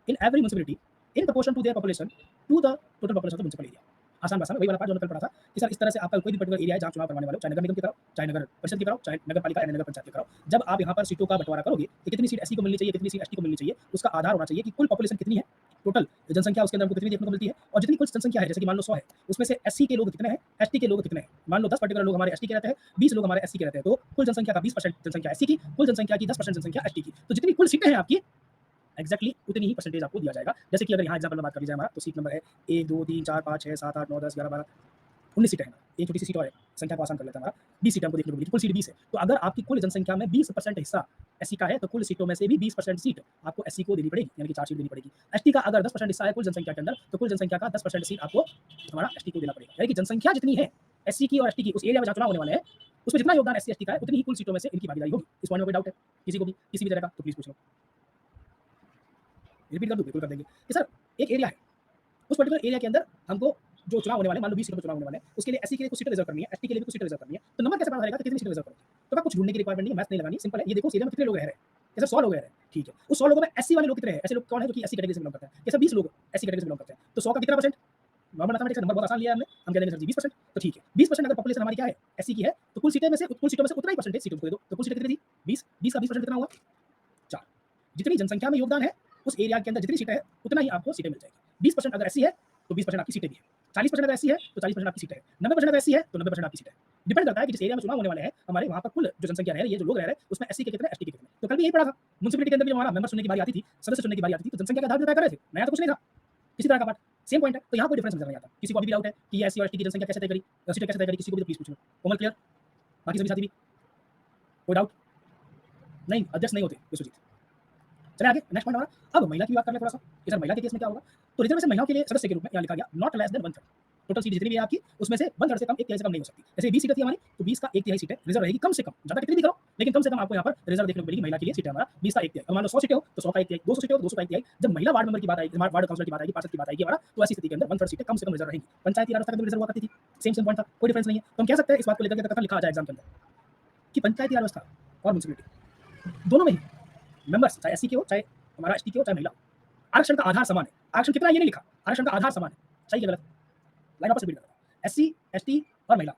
in every municipality in proportion to their population to the total population of the municipal area. आसान भाषा में वही वाला पार्ट जो हमने कल पढ़ा था कि सर इस तरह से आपका कोई भी पर्टिकुलर एरिया है जहाँ चुनाव करवाने वाले हो, चाहे नगर निगम की कराओ, चाहे नगर परिषद की कराओ, चाहे नगर पालिका या नगर पंचायत की कराओ, जब आप यहाँ पर सीटों का बंटवारा करोगे कि कितनी सीट एससी को मिलनी चाहिए, कितनी सीट एसटी को मिलनी चाहिए, उसका आधार होना चाहिए कि कुल पॉपुलेशन कितनी है, टोटल जनसंख्या उसके अंदर हमको कितनी देखने को मिलती है और जितनी कुल जनसंख्या है, जैसे कि मान लो 100 है, उसमें से एससी के लोग कितने हैं, एसटी के लोग कितने हैं। मान लो 10 पर्टिकुलर लोग हमारे एसटी के रहते हैं, 20 लोग हमारे एससी के रहते हैं, तो कुल जनसंख्या का 20% जनसंख्या एससी की, कुल जनसंख्या की 10% जनसंख्या एसटी की। तो जितनी कुल सीटें हैं आपकी एक्जैक्टली उतनी ही परसेंटेज आपको दिया जाएगा। जैसे कि अगर यहाँ एग्जाम्पल में बात कर ली जाए हमारा, तो सीट नंबर है 1 2 3 4 5 6 7 8 9 10 11 12 19 सीटें हैं। एक छोटी सी सीट और है, संख्या को आसान कर लेते हैं हमारा, 20 सीटें हमको देखने को मिली, कुल सीट 20 है। तो अगर आपकी कुल जनसंख्या में 20% हिस्सा एससी का है, तो कुल सीटों में से भी 20% सीट आपको एससी को देनी पड़ेगी, यानी कि 4 सीट देनी पड़ेगी। एसटी का अगर 10% हिस्सा है कुल जनसंख्या के अंदर, तो कुल जनसंख्या का 10% सीट आपको हमारा एसटी को देना पड़ेगा। यानी कि जनसंख्या जितनी है एससी की और एसटी की, उस एरिया में जहाँ चुनाव होने वाले हैं, उसमें जितना योगदान एससी एसटी का है, उतनी ही कुल सीटों में से इनकी भागीदारी होगी। इस पॉइंट में कोई डाउट है किसी को भी, किसी भी तरह का, तो प्लीज़ पूछ लो। रिपीट कर दूँ? बिल्कुल कर देंगे कि सर एक एरिया है, उस पर्टिकुलर एरिया के अंदर हमको जो चुनाव होने वाले हैं, मान लो 20 सीटों पे चुनाव होने वाले हैं, उसके लिए एससी के लिए कुछ सीटें रिजर्व करनी है, एसटी के लिए भी कुछ सीटें रिजर्व करनी है, तो नंबर कैसे पता चलेगा कि कितनी सीटें रिजर्व करोगे? तो क्या कुछ ढूँढने की रिक्वायरमेंट नहीं है, मैथ्स नहीं लगानी, सिंपल है। ये देखो उस एरिया में कितने लोग रह रहे हैं, जैसे 100 लोग रह रहे हैं, ठीक है। उस 100 लोगों में एससी वाले लोग कितने हैं? ऐसे लोग कौन है जो कि एससी कैटेगरी से बिलॉन्ग करते हैं? जैसे 20 लोग एससी कैटेगरी से बिलॉन्ग करते हैं, तो 100 का कितना परसेंट? नॉर्मल मैथमेटिक्स का नंबर बहुत आसान लिया है हमने, हम कह देंगे सर जी 20%, तो ठीक है। 20% अगर पॉपुलेशन हमारी क्या है? एससी की है, तो कुल सीटें में से उतना ही परसेंटेज सीटों को दे दो। तो कुल सीटें कितनी थी? 20, 20 का 20% कितना हुआ? 4। जितनी जनसंख्या में योगदान है, उस एरिया के अंदर जितनी सीटें हैं, उतना ही आपको सीटें मिल जाएगी। 20% अगर एससी है, तो 20% आपकी सीटें भी हैं। 40% अगर एससी है, तो 40% आपकी सीटें हैं। 90% अगर एससी है, तो 90% आपकी सीटें हैं। डिपेंड करता है कि जिस एरिया में चुनाव होने वाले हैं, हमारे वहाँ पर कुल जो जनसंख्या रह रही है, जो लोग रह रहे हैं, उसमें एससी के कितने, एसटी के कितने। तो कल भी यही पढ़ा था। म्युनिसिपैलिटी के अंदर भी हमारा मेंबर चुनने की बारी आती थी, सदस्य चुनने की बारी आती थी, तो जनसंख्या के आधार पर तय कर रहे थे। नया तो कुछ नहीं था, किसी तरह का पार्ट सेम पॉइंट है। तो यहाँ कोई डिफरेंस नजर नहीं आता। किसी को अभी भी डाउट है कि ये एससी और एसटी की जनसंख्या कैसे तय करी, सीटें कैसे तय करी, किसी को भी तो प्लीज पूछ लो। कोमल क्लियर? बाकी सभी साथी भी कोई डाउट? नहीं, अध्यक्ष नहीं होते विश्वजीत। चलिए आगे नेक्स्ट पॉइंट हमारा। अब महिला की बात कर ले थोड़ा सा कि सर महिला के केस में क्या होगा। तो रिजर्वेशन महिलाओं के लिए सदस्य के रूप में यहाँ लिखा गया not less than 1/3। Total seat जितनी भी है आपकी, उसमें से 1/3 से कम, एक तिहाई से कम नहीं हो सकती। जैसे 20 सीटें थी हमारी, तो 20 का एक तिहाई सीटें रिजर्व रहेगी, कम से कम, ज्यादा कितनी भी करो, लेकिन कम से कम आपको यहाँ पर रिजर्व देखने को मिलेगी महिला के लिए सीटें हमारा 20 का एक तिहाई। मान लो 100 सीटें हो तो 100 का एक तिहाई, 200 सीटें हो तो 200 का एक तिहाई। जब महिला वार्ड मेंबर की बात आएगी, वार्ड काउंसिलर की बात आएगी, पार्षद की बात आएगी हमारा, तो ऐसी स्थिति के अंदर 1/3 सीटें कम से कम रिजर्व रहेंगी। पंचायती राज व्यवस्था के अंदर रिजर्व हुआ करती थी, सेम पॉइंट था, कोई डिफरेंस नहीं है। तो हम कह सकते हैं इस बात को लेकर के कथन लिखा आ जाए एग्जाम के अंदर कि पंचायती राज व्यवस्था और म्युनिसिपैलिटी दोनों में ही मेंबर्स, चाहे एससी के हो, चाहे हमारा एसटी के हो, चाहे महिला, आरक्षण का आधार समान है। आरक्षण कितना ये नहीं लिखा, आरक्षण का आधार समान है। सही है गलत? लाइन वापस रिपीट करता हूं। एससी, एसटी और महिला,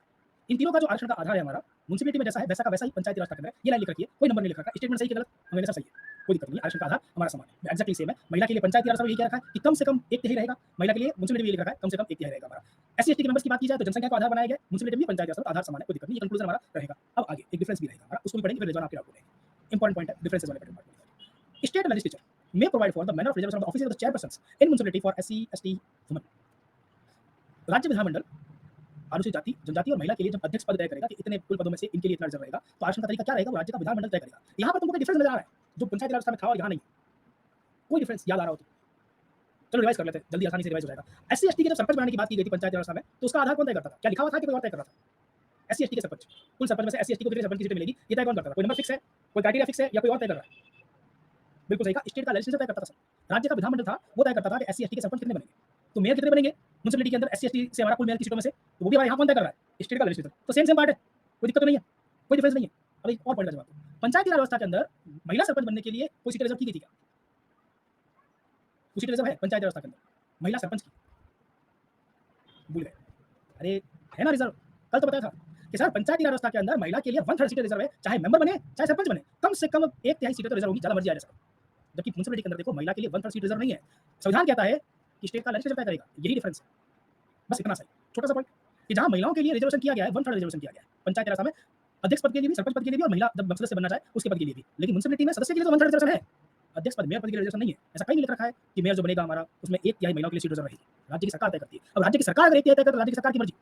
इन तीनों का जो आरक्षण का आधार है हमारा, म्युनिसिपैलिटी में जैसा है वैसा का वैसा ही पंचायती राज का केंद्र है। ये लाइन लिख रखी है, कोई नंबर नहीं लिख रखा। स्टेटमेंट सही है गलत? हमेशा सही है, कोई दिक्कत नहीं। आरक्षण का आधार हमारा समान है, एक्जेक्टली सेम है। महिला के लिए पंचायती राज में यही क्या रखा है कि कम से कम एक तिहाई रहेगा, महिला के लिए म्युनिसिपैलिटी में ये लिख रखा है कम से कम एक तिहाई रहेगा हमारा। एससी एसटी के मेंबर्स की बात की जाए तो जनसंख्या का आधार बनाया गया, म्युनिसिपैलिटी में पंचायती राज का आधार समान है, कोई दिक्कत नहीं। ये कंक्लूजन हमारा रहेगा। अब आगे एक डिफरेंस भी रहेगा हमारा, उसको भी पढ़ेंगे, फिर रिजल्ट आपके आपको देंगे। इंपॉर्टेंट पॉइंट है डिफरेंसेस वाले pattern. State legislature may provide for the manner of reservation of the offices of the chairpersons in municipality for SC, ST women। राज्य विधानमंडल अनुसूचित जाति, जनजाति और महिला के लिए जब अध्यक्ष पद तय करेगा कि इतने कुल पदों में से इनके लिए इतना रिजर्व रहेगा, तो आरक्षण का तरीका क्या रहेगा, वो राज्य का विधानमंडल तय करेगा। यहाँ पर तुमको कोई डिफरेंस नजर आ रहा है जो पंचायती राज व्यवस्था में था और यहाँ नहीं? कोई डिफरेंस याद आ रहा हो तो चलो रिवाइज कर लेते हैं, जल्दी आसानी से रिवाइज हो जाएगा। एससी एसटी के जब सरपंच बनाने की बात की गई थी पंचायती राज व्यवस्था में, तो उसका आधार कौन तय करता था? क्या लिखा हुआ था कि कोई और तय कर रहा था? एससी एसटी के सरपंच, कुल सरपंच में से एससी एसटी को कितने सरपंच की सीटें मिलेगी, ये तय कौन करता था? कोई नंबर फिक्स है, कोई क्राइटेरिया फिक्स है, या कोई और तय कर रहा है? बिल्कुल सही कहा, स्टेट का लेजिस्लेचर तय करता था सर। राज्य का विधानमंडल था, वो तय करता था कि एससी एसटी के सरपंच कितने बनेंगे, तो मेयर कितने बनेंगे म्युनिसिपैलिटी के अंदर एससी एसटी से हमारा कुल मेयर की सीटों में से, तो वो भी हमारे यहाँ कौन तय कर रहा है? स्टेट का लेजिस्लेचर। तो सेम पार्ट है, कोई दिक्कत तो नहीं है, कोई डिफरेंस नहीं है। अब एक और पॉइंट का जवाब, पंचायती राज व्यवस्था के अंदर महिला सरपंच बनने के लिए कोई सीटें रिजर्व की गई थी क्या? कुछ सीटें रिजर्व है पंचायती व्यवस्था के अंदर महिला सरपंच की? भूल गए? अरे है ना रिजर्व, कल तो बताया था कि सर पंचायती राज व्यवस्था के अंदर महिला के लिए 1/3 सीटें रिजर्व है, चाहे मेंबर बने चाहे सरपंच बने, कम से कम एक तिहाई सीटें तो रिजर्व होगी, ज्यादा मर्जी आ जाए। जबकि म्युनिसिपैलिटी के अंदर देखो महिला के लिए 1/3 सीट रिजर्व नहीं है। संविधान कहता है कि स्टेट का लेजिस्लेचर तय करेगा, यही डिफरेंस है। बस इतना सही छोटा सा पॉइंट कि जहां महिलाओं के लिए रिजर्वेशन किया गया है, 1/3 रिजर्वेशन किया गया है पंचायती राज में, अध्यक्ष पद के लिए भी, सरपंच पद के लिए भी, और महिला जब सदस्य बनना चाहे उसके पद के लिए भी। लेकिन म्युनिसिपैलिटी में सदस्य के लिए तो 1/3 रिजर्वेशन है, अध्यक्ष पद, मेयर पद के लिए रिजर्वेशन नहीं है। ऐसा कहीं नहीं लिख रखा है कि मेयर जो बनेगा हमारा उसमें एक तिहाई महिलाओं के लिए सीट रिजर्व रहेगी। राज्य की सरकार तय करती है। अब राज्य की सरकार अगर एक तिहाई तय करे तो राज्य की सरकार की मर्जी,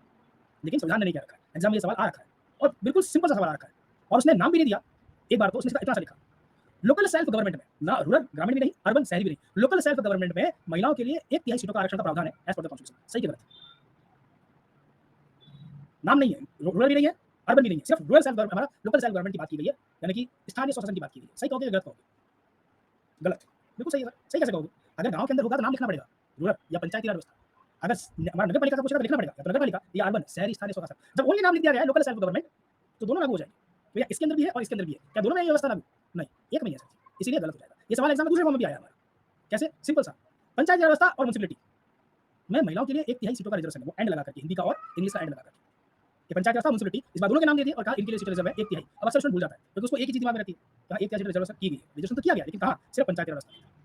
लेकिन संविधान ने नहीं क्या रखा है। एग्जाम में ये सवाल आ रखा है और बिल्कुल सिंपल सा सवाल आ रखा है, और उसने नाम भी नहीं दिया। एक बार तो उसने इतना सा लिखा, लोकल सेल्फ गवर्नमेंट में, ना रूरल ग्रामीण भी नहीं, अर्बन शहरी भी नहीं, लोकल सेल्फ गवर्नमेंट में महिलाओं के लिए एक तिहाई सीटों का आरक्षण का प्रावधान है एज पर द कॉन्स्टिट्यूशन। सही के गलत? नाम नहीं है, रूरल भी नहीं है, अर्बन भी नहीं है, सिर्फ रूरल सेल्फ गवर्नमेंट, हमारा लोकल सेल्फ गवर्नमेंट की बात की गई है, यानी कि स्थानीय स्वशासन की बात की गई है। सही कहोगे या गलत कहोगे? गलत। बिल्कुल सही है सर। सही कैसे कहोगे? अगर गाँव के अंदर होगा तो नाम लिखना पड़ेगा, रूरल या पंचायती राज व्यवस्था। अगर हमारा नगर पालिका का पूछेगा तो लिखना पड़ेगा, या तो नगर पालिका या अर्बन, शहरी स्थानीय स्वशासन। जब ओनली नाम लिख दिया गया है लोकल सेल्फ गवर्नमेंट, तो दोनों लागू हो जाएंगे। तो या इसके अंदर भी है और इसके अंदर भी है। क्या दोनों में ये व्यवस्था लागू? नहीं, एक में ही है सर, इसीलिए गलत हो जाएगा। ये सवाल एग्जाम में दूसरे फॉर्म में भी आया है हमारा। कैसे? सिंपल सा, पंचायती राज व्यवस्था और म्युनिसिपैलिटी में महिलाओं के लिए 1/3 सीटों का रिजर्वेशन है, वो एंड लगा करके, हिंदी का और इंग्लिश का एंड लगा करके। ये पंचायत व्यवस्था म्युनिसिपैलिटी इस बार दोनों के नाम दे दिए और कहा इनके लिए सीट रिजर्व है 1/3। अब अक्सर स्टूडेंट भूल जाता है क्योंकि उसको एक ही चीज दिमाग में रहती है, कहा 1/3 सीट रिजर्वेशन की गई है, रिजर्वेशन तो किया गया लेकिन कहा सिर्फ पंचायती राज व्यवस्था।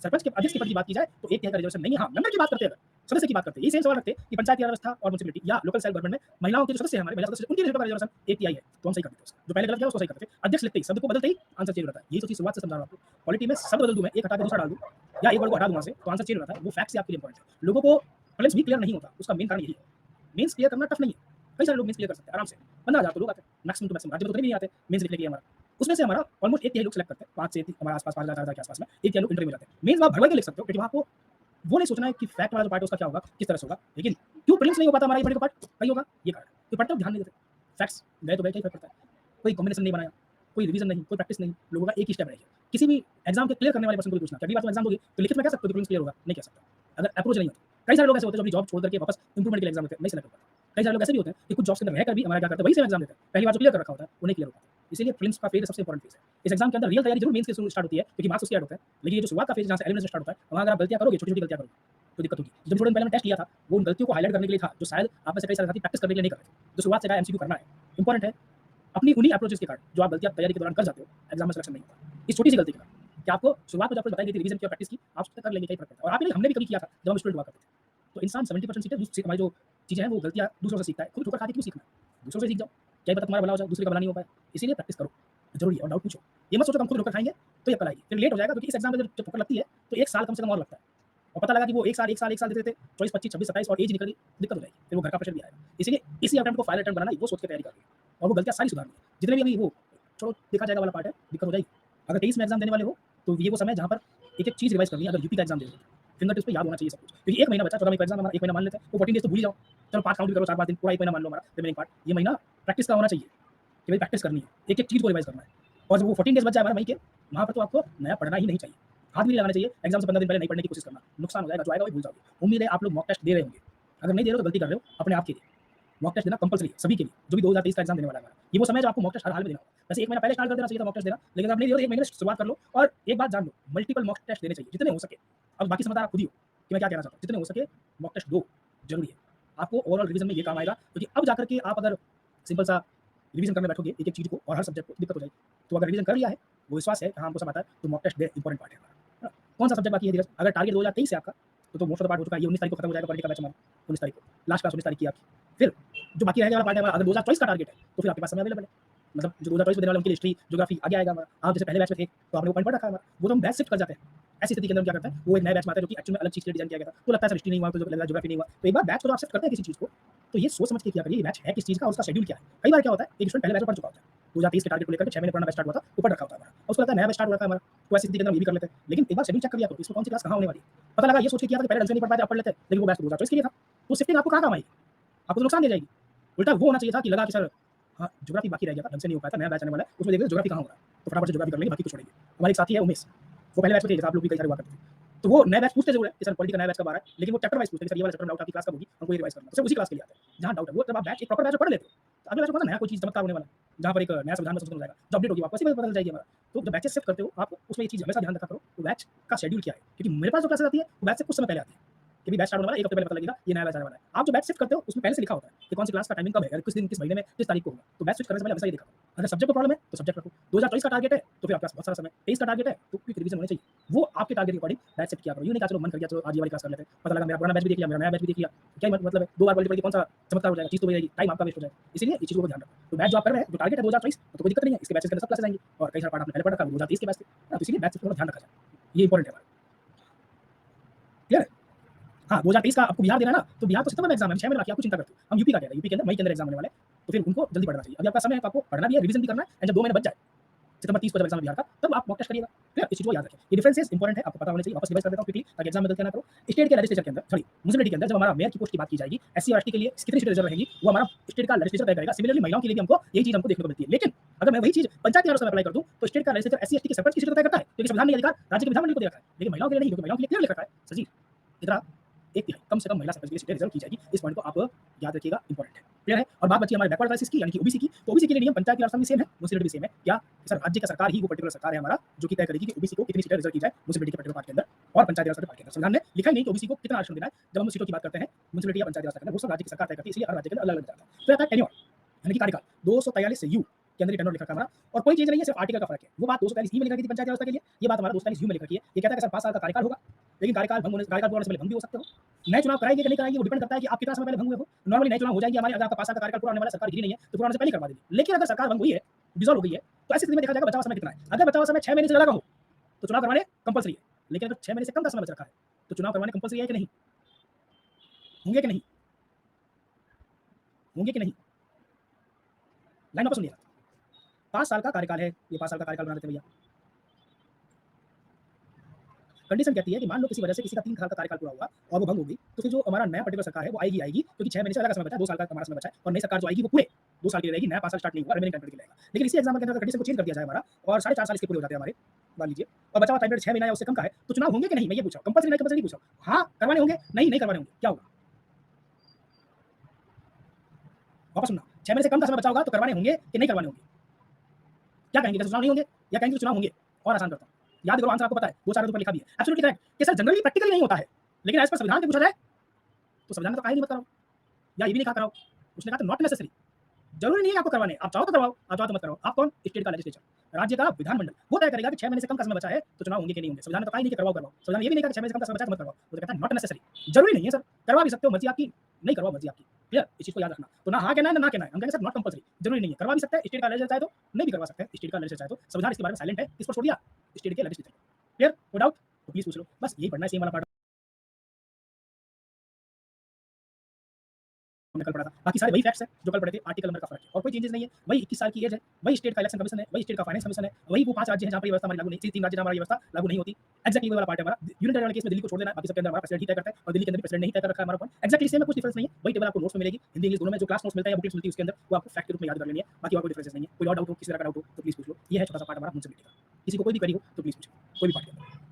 सरपंच के अध्यक्ष के पद की बात की जाए तो 1/3 का रिजर्वेशन नहीं है। हाँ, मेंबर की बात करते हैं, अगर सदस्य की बात करते हैं, ये सेम सवाल रखते हैं कि पंचायती राज व्यवस्था और म्युनिसिपैलिटी या लोकल सेल्फ गवर्नमेंट में महिलाओं के जो सदस्य हैं, हमारे महिला सदस्य, उनके सीटों का रिजर्वेशन 1/3 है, तो हम सही कर देते हैं उसको। जो पहले गलत किया उसको सही करते हैं। अध्यक्ष लिखते ही, शब्द को बदलते ही आंसर चेंज हो जाता है। यही तो चीज शुरुआत से समझा रहा हूं आपको। पॉलिटी में शब्द बदल दूं मैं, एक हटा के दूसरा डाल दूं या एक वर्ड को हटा दूं वहां से, तो आंसर चेंज हो जाता है। वो फैक्ट से आपके लिए इंपॉर्टेंट है। लोगों को प्रीलिम्स भी क्लियर नहीं होता, उसका मेन कारण यही है। मेंस क्लियर करना टफ नहीं है। कई सारे लोग मेंस क्लियर कर सकते हैं आराम से, 15,000 तो लोग आते हैं मैक्सिमम टू मैक्सिमम, राज्य में तो उतने भी नहीं आते मेंस लिखने के लिए हमारा। उसमें से हमारा ऑलमोस्ट 1/3 लोग सेलेक्ट करते हैं, 5 से हमारे आस-पास 5,000 के आस-पास में 1/3 लोग इंटरव्यू में जाते हैं। मेंस आप भरभर के लिख सकते हो क्योंकि वहां आपको वो नहीं सोचना है कि फैक्ट वाला जो पार्ट है उसका क्या होगा, किस तरह से होगा। लेकिन क्यों प्रीलिम्स नहीं हो पाता हमारा ये पढ़ने का पार्ट? कहीं होगा ये कारण, तो पढ़ते हो ध्यान नहीं देते। फैक्ट्स गए तो गए, क्या फर्क पड़ता है? कोई कॉम्बिनेशन नहीं बनाया, कोई रिवीजन नहीं, कोई प्रैक्टिस नहीं, लोगों का एक ही स्टेप रह गया। किसी भी एग्जाम के क्लियर करने वाले पर्सन को भी पूछना, अगली बार तुम एग्जाम दोगे तो लिखित में कह सकते हो कि प्रीलिम्स क्लियर होगा, नहीं कह सकता अगर अप्रोच नहीं होता। कई सारे लोग ऐसे होते हैं जो अपनी जॉब छोड़ करके वापस इंप्रूवमेंट के लिए एग्जाम देते हैं, नहीं सेलेक्ट हो पाते। कई सारे लोग ऐसे भी होते हैं कि कुछ जॉब्स के अंदर रहकर भी हमारा क्या करते हैं, वही सेम एग्जाम देते हैं, पहली बार जो क्लियर कर रखा होता है वो नहीं क्लियर हो पाता। इसीलिए प्रीलिम्स का फेज सबसे इंपॉर्टेंट फेज है। इस एग्जाम के अंदर रियल तैयारी जरूर मेंस के शुरू स्टार्ट होती है क्योंकि मार्क्स उसके ऐड होते हैं, लेकिन ये जो शुरुआत का फेज जहां से एलिमिनेशन स्टार्ट होता है, वहां अगर आप गलतियां करोगे, छोटी-छोटी गलतियां करोगे तो दिक्कत होगी। जब थोड़े दिन पहले मैंने टेस्ट लिया था, वो उन गलतियों को हाईलाइट करने के लिए था जो शायद आप में से कई सारे साथी प्रैक्टिस करने के लिए नहीं कर रहे थे। जो शुरुआत से कहा एमसीक्यू करना है, इंपॉर्टेंट है। अपनी उन्हीं अप्रोचेस के कारण जो आप गलतियां तैयारी के दौरान कर जाते हो, एग्जाम में सिलेक्शन नहीं होता। इस छोटी सी गलती के कारण कि आपको शुरुआत में जब आपको बताई गई थी रिवीजन की और प्रैक्टिस की, आप उससे कर लेंगे, क्या फर्क पड़ता है। और आप नहीं, हमने भी कभी किया था जब हम स्टूडेंट हुआ करते थे। तो इंसान 70% सीखता है, हमारी जो चीजें हैं वो गलतियां दूसरों से सीखता है। खुद ठोकर खा के क्यों सीखना है? दूसरों से सीख जाओ, क्या पता तुम्हारा भला हो जाए, दूसरे का भला नहीं हो पाए। इसीलिए प्रैक्टिस करो, जरूरी है। और डाउट पूछो, ये मत सोचो कि हम खुद ठोकर खाएंगे तो ये अकल आएगी, फिर लेट हो जाएगा क्योंकि इस एग्जाम में जब ठोकर लगती है तो 1 साल कम से कम और लगता है। और पता लगा कि वो 1 साल देते थे, 24, 25, 26, 27 और एज निकल गई, दिक्कत हो जाएगी, फिर वो घर का प्रेशर भी आएगा। इसीलिए इसी अटेम्प्ट को फाइनल अटेम्प्ट बनाना, वो सोच के तैयारी करनी है और वो गलतियां सारी सुधारनी है। जितने भी अभी वो छोड़ो देखा जाएगा वाला पार्ट है, दिक्कत हो जाएगी। अगर 23 में एग्जाम देने वाले हो तो ये वो समय जहाँ पर एक-एक चीज़ रिवाइज़ करनी है। अगर यूपी का एग्जाम दे रहे हो, फिंगर टिप्स पे याद होना चाहिए सब कुछ। क्योंकि 1 महीना बचा, 14 मई का एग्जाम हमारा 1 महीना मान लेते हैं, वो 14 डेज़ तो भूल ही जाओ। चलो 5 काउंट भी करो, 4-5 दिन, पूरा 1 महीना मान लो हमारा रिमेनिंग पार्ट। ये महीना प्रैक्टिस का होना चाहिए कि भाई प्रैक्टिस करनी है, एक-एक चीज़ को रिवाइज़ करना है। और जब वो 14 डेज़ बच जाए हमारे मई के, वहाँ पर तो आपको नया पढ़ना ही नहीं चाहिए। हाथ भी नहीं लगाना चाहिए, एग्जाम से 15 दिन पहले नहीं पढ़ने की कोशिश करना, नुकसान हो जाएगा, जो आएगा वही भूल जाओगे। उम्मीद है आप लोग मॉक टेस्ट दे रहे होंगे, अगर नहीं दे रहे हो तो गलती कर रहे हो अपने आप के लिए। मॉक टेस्ट देना कंपल्सरी है सभी के लिए, जो भी 2023 का एग्जाम देने वाला है हमारा। ये वो समय है जो आपको मॉक टेस्ट हर हाल में देना होगा। वैसे 1 महीना पहले स्टार्ट कर देना चाहिए था मॉक टेस्ट देना, लेकिन आप नहीं दे रहे हो तो 1 महीने से शुरुआत कर लो। और एक बात जान लो, मल्टीपल मॉक टेस्ट देने चाहिए जितने हो सके। अब बाकी समझदार आप खुद ही हो कि मैं क्या कहना चाहता हूँ। जितने हो सके मॉक टेस्ट दो, जरूरी है। आपको ओवरऑल रिवीजन में ये काम आएगा क्योंकि अब जाकर के आप अगर सिंपल सा रिवीजन करने बैठोगे एक-एक चीज़ को और हर सब्जेक्ट को, दिक्कत हो जाएगी। तो अगर रिवीजन कर लिया है, वो विश्वास है कि हाँ, हमको सब आता है, तो मॉक टेस्ट दे, इंपॉर्टेंट पार्ट है हमारा, है ना? कौन सा सब्जेक्ट बाकी है धीरज? अगर टारगेट 2023 है आपका, तो मोस्ट ऑफ द पार्ट हो चुका है। ये 19 तारीख को खत्म हो जाएगा पॉलिटी का बैच हमारा, 19 तारीख को। लास्ट क्लास 19 तारीख की आपकी। फिर जो बाकी रहेगा वाला पार्ट है हमारा, अगर 2024 का टारगेट है, तो फिर आपके पास समय अवेलेबल है। मतलब जो 2024 में देने वाले उनकी हिस्ट्री, ज्योग्राफी आगे आएगा हमारा। आप जैसे पहले बैच में थे, तो आपने वो पॉइंट पढ़ रखा है हमारा, वो तो हम बैच शिफ्ट कर जाते हैं। ऐसी स्थिति के अंदर हम क्या करते हैं, वो एक नया बैच में आता है जो कि एक्चुअल में अलग चीज़ के लिए डिज़ाइन किया गया था। तो लगता है सर हिस्ट्री नहीं हुआ, तो लगता है ज्योग्राफी नहीं हुआ। तो एक बार बैच को जब आप शिफ्ट करते हैं किसी चीज़ को, तो ये सोच समझ के किया करिए, ये बैच है किस चीज़ का और उसका शेड्यूल क्या है। कई बार क्या होता है, एक स्टूडेंट पहले बैच में पढ़ चुका होता है, 2023 के टारगेट को लेकर 6 महीने पुराना बैच स्टार्ट हुआ था, वो पढ़ रखा होता है हमारा, और उसको लगता है नया बैच स्टार्ट हो रखा है हमारा, तो ऐसी स्थिति के अंदर हम ये भी कर लेते हैं। लेकिन एक बार शेड्यूल चेक कर लिया करो, इसमें कौन सी क्लास कहाँ होने वाली है। पता लगा ये सोच के किया था कि पहले ढंग से नहीं पढ़ पाए, अब पढ़ लेते हैं, लेकिन वो बैच 2024 के लिए था। तो शिफ्टिंग आपको कहाँ काम आएगी? आपको तो नुकसान दे जाएगी। उल्टा वो होना चाहिए था कि लगा कि सर हाँ, ज्योग्राफी बाकी रह गया था, ढंग से नहीं हो पाया था, नया बैच आने वाला है, उसमें देख रहे ज्योग्राफी कहाँ हो रहा है, तो फटाफट से ज्योग्राफी कर लेंगे, बाकी को छोड़ेंगे। हमारे एक साथी है उमेश, वो पहले बैच में थे, जैसे आप लोग भी कई सारे हुआ करते थे। तो वो नया बैच पूछते ज़रूर है कि सर पॉलिटी का नया बैच कब आ रहा है, लेकिन वो चैप्टर वाइज़ पूछते हैं कि सर ये वाला चैप्टर में डाउट आपकी क्लास कब होगी, हमको ये रिवाइज़ करना है। तो सिर्फ उसी क्लास के लिए आते हैं, जहाँ डाउट है। वो जब आप बैच एक प्रॉपर बैच में पढ़ लेते हो, तो अगले बैच में पता नया कोई चीज़ चमत्कार होने वाला है, जहाँ पर एक नया संविधान में संशोधन हो जाएगा, जो अपडेट होगी आपको ऐसे में पता चल जाएगी हमारा। तो जब बैचेस शिफ्ट करते हो, आप उसमें ये चीज़ हमेशा ध्यान रखा करो, तो बैच का शेड्यूल क्या है, क्योंकि मेरे पास जो क्लासेस आती है, वो बैच से कुछ समय पहले आती है। कि भी बैच स्टार्ट होने वाला है, 1 हफ्ते पहले पता लगेगा ये नया बैच आने वाला है। आप जो बैच शिफ्ट करते हो उसमें पहले से लिखा होता है कि कौन सी क्लास का टाइमिंग कब है, किस दिन, किस महीने में, किस तारीख को होगा। तो बैच स्विच करने से पहले हमेशा ये देखा करो। अगर सब्जेक्ट को प्रॉब्लम है तो सब्जेक्ट रखो। 2024 का टारगेट है तो फिर आपके पास बहुत सारा समय, 23 का टारगेट है तो क्विक रिवीजन होनी चाहिए। वो आपके टारगेट के अकॉर्डिंग बैच शिफ्ट किया करो। यूँ नहीं कहा चलो मन कर गया चलो आज ये वाली क्लास कर लेते हैं। पता लगा मेरा पुराना बैच भी देख लिया, मेरा नया बैच भी देख लिया। क्या मतलब है 2 बार पॉलिटी कौन सा चमत्कार हो जाएगा, चीज़ तो वही रहेगी, टाइम आपका वेस्ट हो जाएगा। इसीलिए इस चीज़ को ध्यान रखो। तो बैच जो आप कर रहे हैं, जो टारगेट है 2024 तो कोई दिक्कत नहीं है, इसके बैचेस के अंदर सब क्लासेस आएंगी और कई सारा पार्ट आपने पहले पढ़ रखा है 2023 के बैच से। तो इसीलिए बैच शिफ्ट का ध्यान रखा जाए, ये इंपॉर्टेंट है हमारा। क्लियर है? हाँ, 2023 का आपको बिहार देना है ना, तो बिहार तो सितंबर में एग्जाम है, 6 महीने बाकी, आपको चिंता करते हो। हम यूपी का कह रहे हैं, यूपी के अंदर मई के अंदर एग्जाम होने वाला है, तो फिर उनको जल्दी पढ़ना चाहिए। अभी आपका समय है, तो आपको पढ़ना भी है, रिवीजन भी करना है, एंड जब 2 महीने बच जाए, सितंबर 30 को जब एग्जाम है बिहार का, तब आप मॉक टेस्ट करिएगा। क्लियर? इस चीज़ को याद रखें। ये डिफरेंसेस इंपॉर्टेंट है, आपको पता होना चाहिए। वापस रिवाइज कर देता हूँ क्विकली ताकि एग्जाम में गलती ना करो। स्टेट के लेजिस्लेचर के अंदर, सॉरी म्युनिसिपैलिटी के अंदर जब हमारा मेयर की पोस्ट की बात की जाएगी, एससी और एसटी के लिए कितनी सीटें रिजर्व रहेंगी, वो हमारा स्टेट का लेजिस्लेचर तय करेगा। सिमिलरली महिलाओं के लिए भी हमको यही चीज़ हमको देखने को मिलती है। लेकिन अगर मैं वही चीज़ पंचायत के व्यवस्था में अप्लाई कर दूँ, तो स्टेट का लेजिस्लेचर एससी एसटी की सरपंच की सीट तय करता है, क्योंकि संविधान ने ये अधिकार राज्य के विधानमंडल को दे रखा है। लेकिन महिलाओं के लिए नहीं, क्योंकि महिलाओं के लिए क्लियर लिखा रखा है सर जी, इतना एक तिहाई कम से कम महिला सरपंच की सीटें रिजर्व की जाएगी। इस पॉइंट को आप याद रखिएगा, इंपॉर्टेंट है। क्लियर है? और बात बची हमारे बैकवर्ड क्लासेस की, यानी कि ओबीसी की। तो ओबीसी के लिए नियम पंचायत की व्यवस्था में सेम है, म्युनिसिपैलिटी भी सेम है। क्या सर, राज्य का सरकार ही वो पर्टिकुलर सरकार है हमारा जो कि तय करेगी कि ओबीसी को कितनी सीटें रिजर्व की जाए म्युनिसिपैलिटी के पर्टिकुलर पार्ट के अंदर और पंचायत व्यवस्था के पार्ट के अंदर। संविधान ने लिखा ही नहीं कि ओबीसी को कितना आरक्षण देना है। जब हम सीटों की बात करते हैं म्युनिसिपैलिटी या पंचायत व्यवस्था के अंदर, वो सब राज्य की सरकार तय करती है, इसलिए हर राज्य के अंदर अलग अलग जाता है। तो आता है टेन्योर, यानी कि कार्यकाल 243 से यू के अंदर टेन्योर लिखा है हमारा, और कोई चीज नहीं है, सिर्फ आर्टिकल का फर्क है। वो बात 243 ई में लिख रखी थी पंचायत व्यवस्था के लिए, ये बात हमारा 243 यू में लिख रखी है। ये कहता है कि सर 5 साल का कार्यकाल होगा, लेकिन कार्यकाल भंग होने से पहले भंग भी हो सकते हो। नए चुनाव कराएंगे कि नहीं कराएंगे वो डिपेंड करता है कि आप कितना समय पहले भंग हुए हो। नॉर्मली नए चुनाव हो जाएंगे हमारे, अगर आपका 5 साल का कार्यकाल पूरा होने वाला, सरकार गिरी नहीं है, तो पूरा होने से पहले करवा देंगे। लेकिन अगर सरकार भंग हुई है, डिसॉल्व हो गई है, तो ऐसी स्थिति में देखा जाएगा बचा हुआ समय कितना है। अगर बचा हुआ समय 6 महीने से ज्यादा का हो तो चुनाव करवाने कंपल्सरी है। लेकिन अगर 6 महीने से कम का समय बच रखा है तो चुनाव करवाने कंपल्सरी है कि नहीं? होंगे कि नहीं? होंगे कि नहीं? लाइन वापस सुनिए। 5 साल का कार्यकाल है, ये 5 साल का कार्यकाल बना देते हैं भैया। कंडीशन कहती है कि मान लो किसी वजह से किसी का 3 साल का कार्यकाल पूरा हुआ और वो भंग हो गई, तो फिर जो हमारा नया पर्टिकुलर सरकार है वो आएगी, क्योंकि 6 महीने से ज़्यादा का समय बचा है, 2 साल का हमारा समय बचा है, और नई सरकार जो आएगी वो पूरे 2 साल की रहेगी, नया 5 साल स्टार्ट नहीं होगा, रिमेनिंग टाइम पीरियड रहेगा। लेकिन इसी एग्जाम के अंदर कंडीशन को चेंज कर दिया जाए हमारा, और 4.5 साल इसके पूरे हो जाते हैं हमारे, मान लीजिए, और बचा हुआ टाइम पीरियड 6 महीना या उससे कम का है, तो चुनाव होंगे कि नहीं, मैं ये पूछ रहा हूँ। कंपल्सरी नहीं, कंपल्सरी नहीं पूछ रहा हूँ। हाँ करवाने होंगे, नहीं करवाने होंगे, क्या होगा? वापस सुनना, 6 महीने से कम का समय बचा होगा तो करवाने होंगे कि नहीं करवाने होंगे? क्या कहेंगे? चुनाव नहीं होंगे या कहेंगे चुनाव होंगे? और आसान करता हूँ, याद करो, आंसर आपको पता है, 2-4 पर लिखा भी है, एब्सोल्युटली करेक्ट, कि सर जनरली प्रैक्टिकली नहीं होता है, लेकिन एज पर संविधान पे पूछा जाए तो संविधान में तो काहे नहीं मत कराओ, या ये भी नहीं कहा कराओ, उसने कहा था नॉट नेसेसरी, जरूरी नहीं है आपको करवाने, आप चाहो तो करवाओ, आप चाहो तो मत कराओ। आप कौन? स्टेट का लेजिस्लेचर, राज्य का विधानमंडल, वो तय करेगा कि 6 महीने से कम का समय बचा है तो चुनाव होंगे कि नहीं होंगे। संविधान ने तो कहा ही नहीं कि करवाओ करवाओ, संविधान ये भी नहीं कहा कि 6 महीने से कम का समय बचा है तो मत करवाओ, वो तो कहता है नॉट नेसेसरी, जरूरी नहीं है सर, करवा भी सकते हो, मर्जी आपकी, नहीं करवाओ मर्जी आपकी। क्लियर? इस चीज को याद रखना। तो ना हाँ कहना है ना कहना है, हम कहेंगे सर नॉट कंपल्सरी, जरूरी नहीं है, करवा भी सकते हैं, स्टेट का लेजिस्लेचर चाहे तो, नहीं भी करवा सकते हैं, स्टेट का लेजिस्लेचर चाहे तो। संविधान इसके बारे में साइलेंट है, किस पर छोड़ दिया? स्टेट के लेजिस्लेचर। क्लियर? No doubt? तो प्लीज पूछ लो, बस यही पढ़ना है, सेम वाला पार्ट हमने कल पढ़ा था। बाकी सारे वही फैक्ट्स हैं जो कल पढ़े थे, आर्टिकल नंबर का फर्क है और कोई चेंजेस नहीं है। वही 21 साल की एज है, वही स्टेट का इलेक्शन कमीशन है, वही स्टेट का फाइनेंस कमीशन है, वही वो 5 राज्य हैं जहाँ पर ये व्यवस्था हमारी लागू नहीं, 3 राज्य जहाँ हमारी व्यवस्था लागू नहीं होती। एक्जेक्टली वही वाला पार्ट है हमारा। यूनिट वाले केस में दिल्ली को छोड़ देना है, बाकी सबके अंदर हमारा प्रेसिडेंट ही तय करता है, और दिल्ली के अंदर प्रेसिडेंट नहीं तय कर रखा है हमारा पॉइंट। एक्जेक्टली सेम है, कुछ डिफरेंस नहीं है। वही टेबल आपको नोट्स में मिलेगी, हिंदी इंग्लिश दोनों में, जो क्लास नोट्स मिलता है या बुकलेट्स मिलती है उसके अंदर, वो आपको फैक्ट के रूप में याद कर लेनी है। बाकी और कोई डिफरेंस नहीं है। कोई और डाउट हो, किसी तरह का डाउट हो तो प्लीज पूछ लो। ये है छोटा सा पार्ट हमारा म्युनिसिपैलिटी का। किसी को कोई भी क्वेरी हो तो प्लीज पूछो, कोई भी पार्ट के अंदर।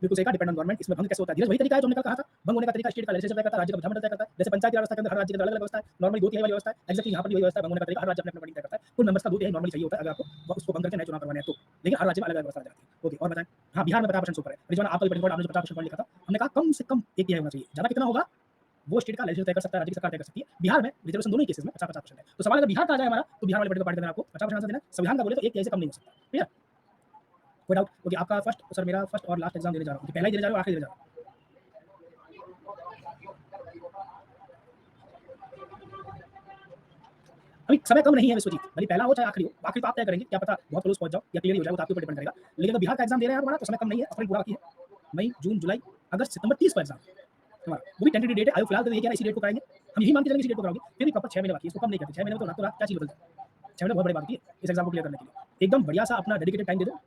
बिल्कुल सही कहा, डिपेंड ऑन गवर्नमेंट। इसमें भंग कैसे होता है? धीरज वही तरीका है जो हमने कल कहा था। भंग होने का तरीका स्टेट का लेजिस्लेचर तय करता है, राज्य का विधानमंडल तय करता है। जैसे पंचायत की व्यवस्था के अंदर हर राज्य के अंदर अलग-अलग व्यवस्था है। नॉर्मली 2 तिहाई वाली व्यवस्था है, एक्जेक्टली यहाँ पर भी वही व्यवस्था है। भंग होने का तरीका हर राज्य अपने-अपने अकॉर्डिंग तय करता है। कुल मेंबर्स का 2 तिहाई नॉर्मली चाहिए होता है अगर आपको उसको भंग करके नए चुनाव करवाने हैं तो। लेकिन हर राज्य में अलग-अलग व्यवस्था आ जाती है। ओके, और बताएं। हाँ, बिहार में 50% से ऊपर है। रिजवाना आपका भी पॉइंट, आपने जो 50% पॉइंट लिखा था, हमने कहा कम से कम 1 तिहाई होना चाहिए। ज़्यादा कितना होगा? वो स्टेट का लेजिस्लेचर तय कर सकता है, राज्य की सरकार तय कर सकती है। बिहार में रिजर्वेशन दोनों ही केसेस में 50-50% है। तो सवाल अगर बिहार का आ जाए हमारा, तो बिहार वाले पर्टिकुलर पार्टी के अंदर आपको 50% आंसर देना है। संविधान का बोले तो 1 तिहाई से कम नहीं हो सकता। क्लियर? कोई डाउट? ओके, आपका फर्स्ट, सर मेरा फर्स्ट और लास्ट एग्जाम देने जा रहा हूँ। पहला ही देने जा रहा हूँ, आखिरी देने जा रहा हूँ। अभी समय कम नहीं है विश्वजीत, भले पहला हो चाहे आखिरी हो, आखिरी तो आप तय करेंगे, क्या पता बहुत क्लोज पहुंच जाओ या क्लियर हो जाए, वो तो आपके ऊपर डिपेंड करेगा। लेकिन अगर बिहार का एग्जाम दे रहे हैं हमारा, तो समय कम नहीं है, अप्रैल पूरा बाकी है। मई, जून, जुलाई, अगस्त, सितंबर, 30 को एग्जाम हमारा, वो भी टेंटेटिव डेट है। आयोग फिलहाल तो ये कह रहा है इसी डेट को कराएंगे, हम यही मान के चलेंगे इसी डेट को कराओगे, फिर भी प्रॉपर 6 महीने बाकी है, इसको कम नहीं करते। 6 महीने में तो रातों रात क्या चीज बदल जाए। 6 महीने बहुत बड़ी बात होती है इस एग्जाम को क्लियर करने के लिए। एकदम बढ़िया सा अपना डेडिकेटेड टाइम दे दो।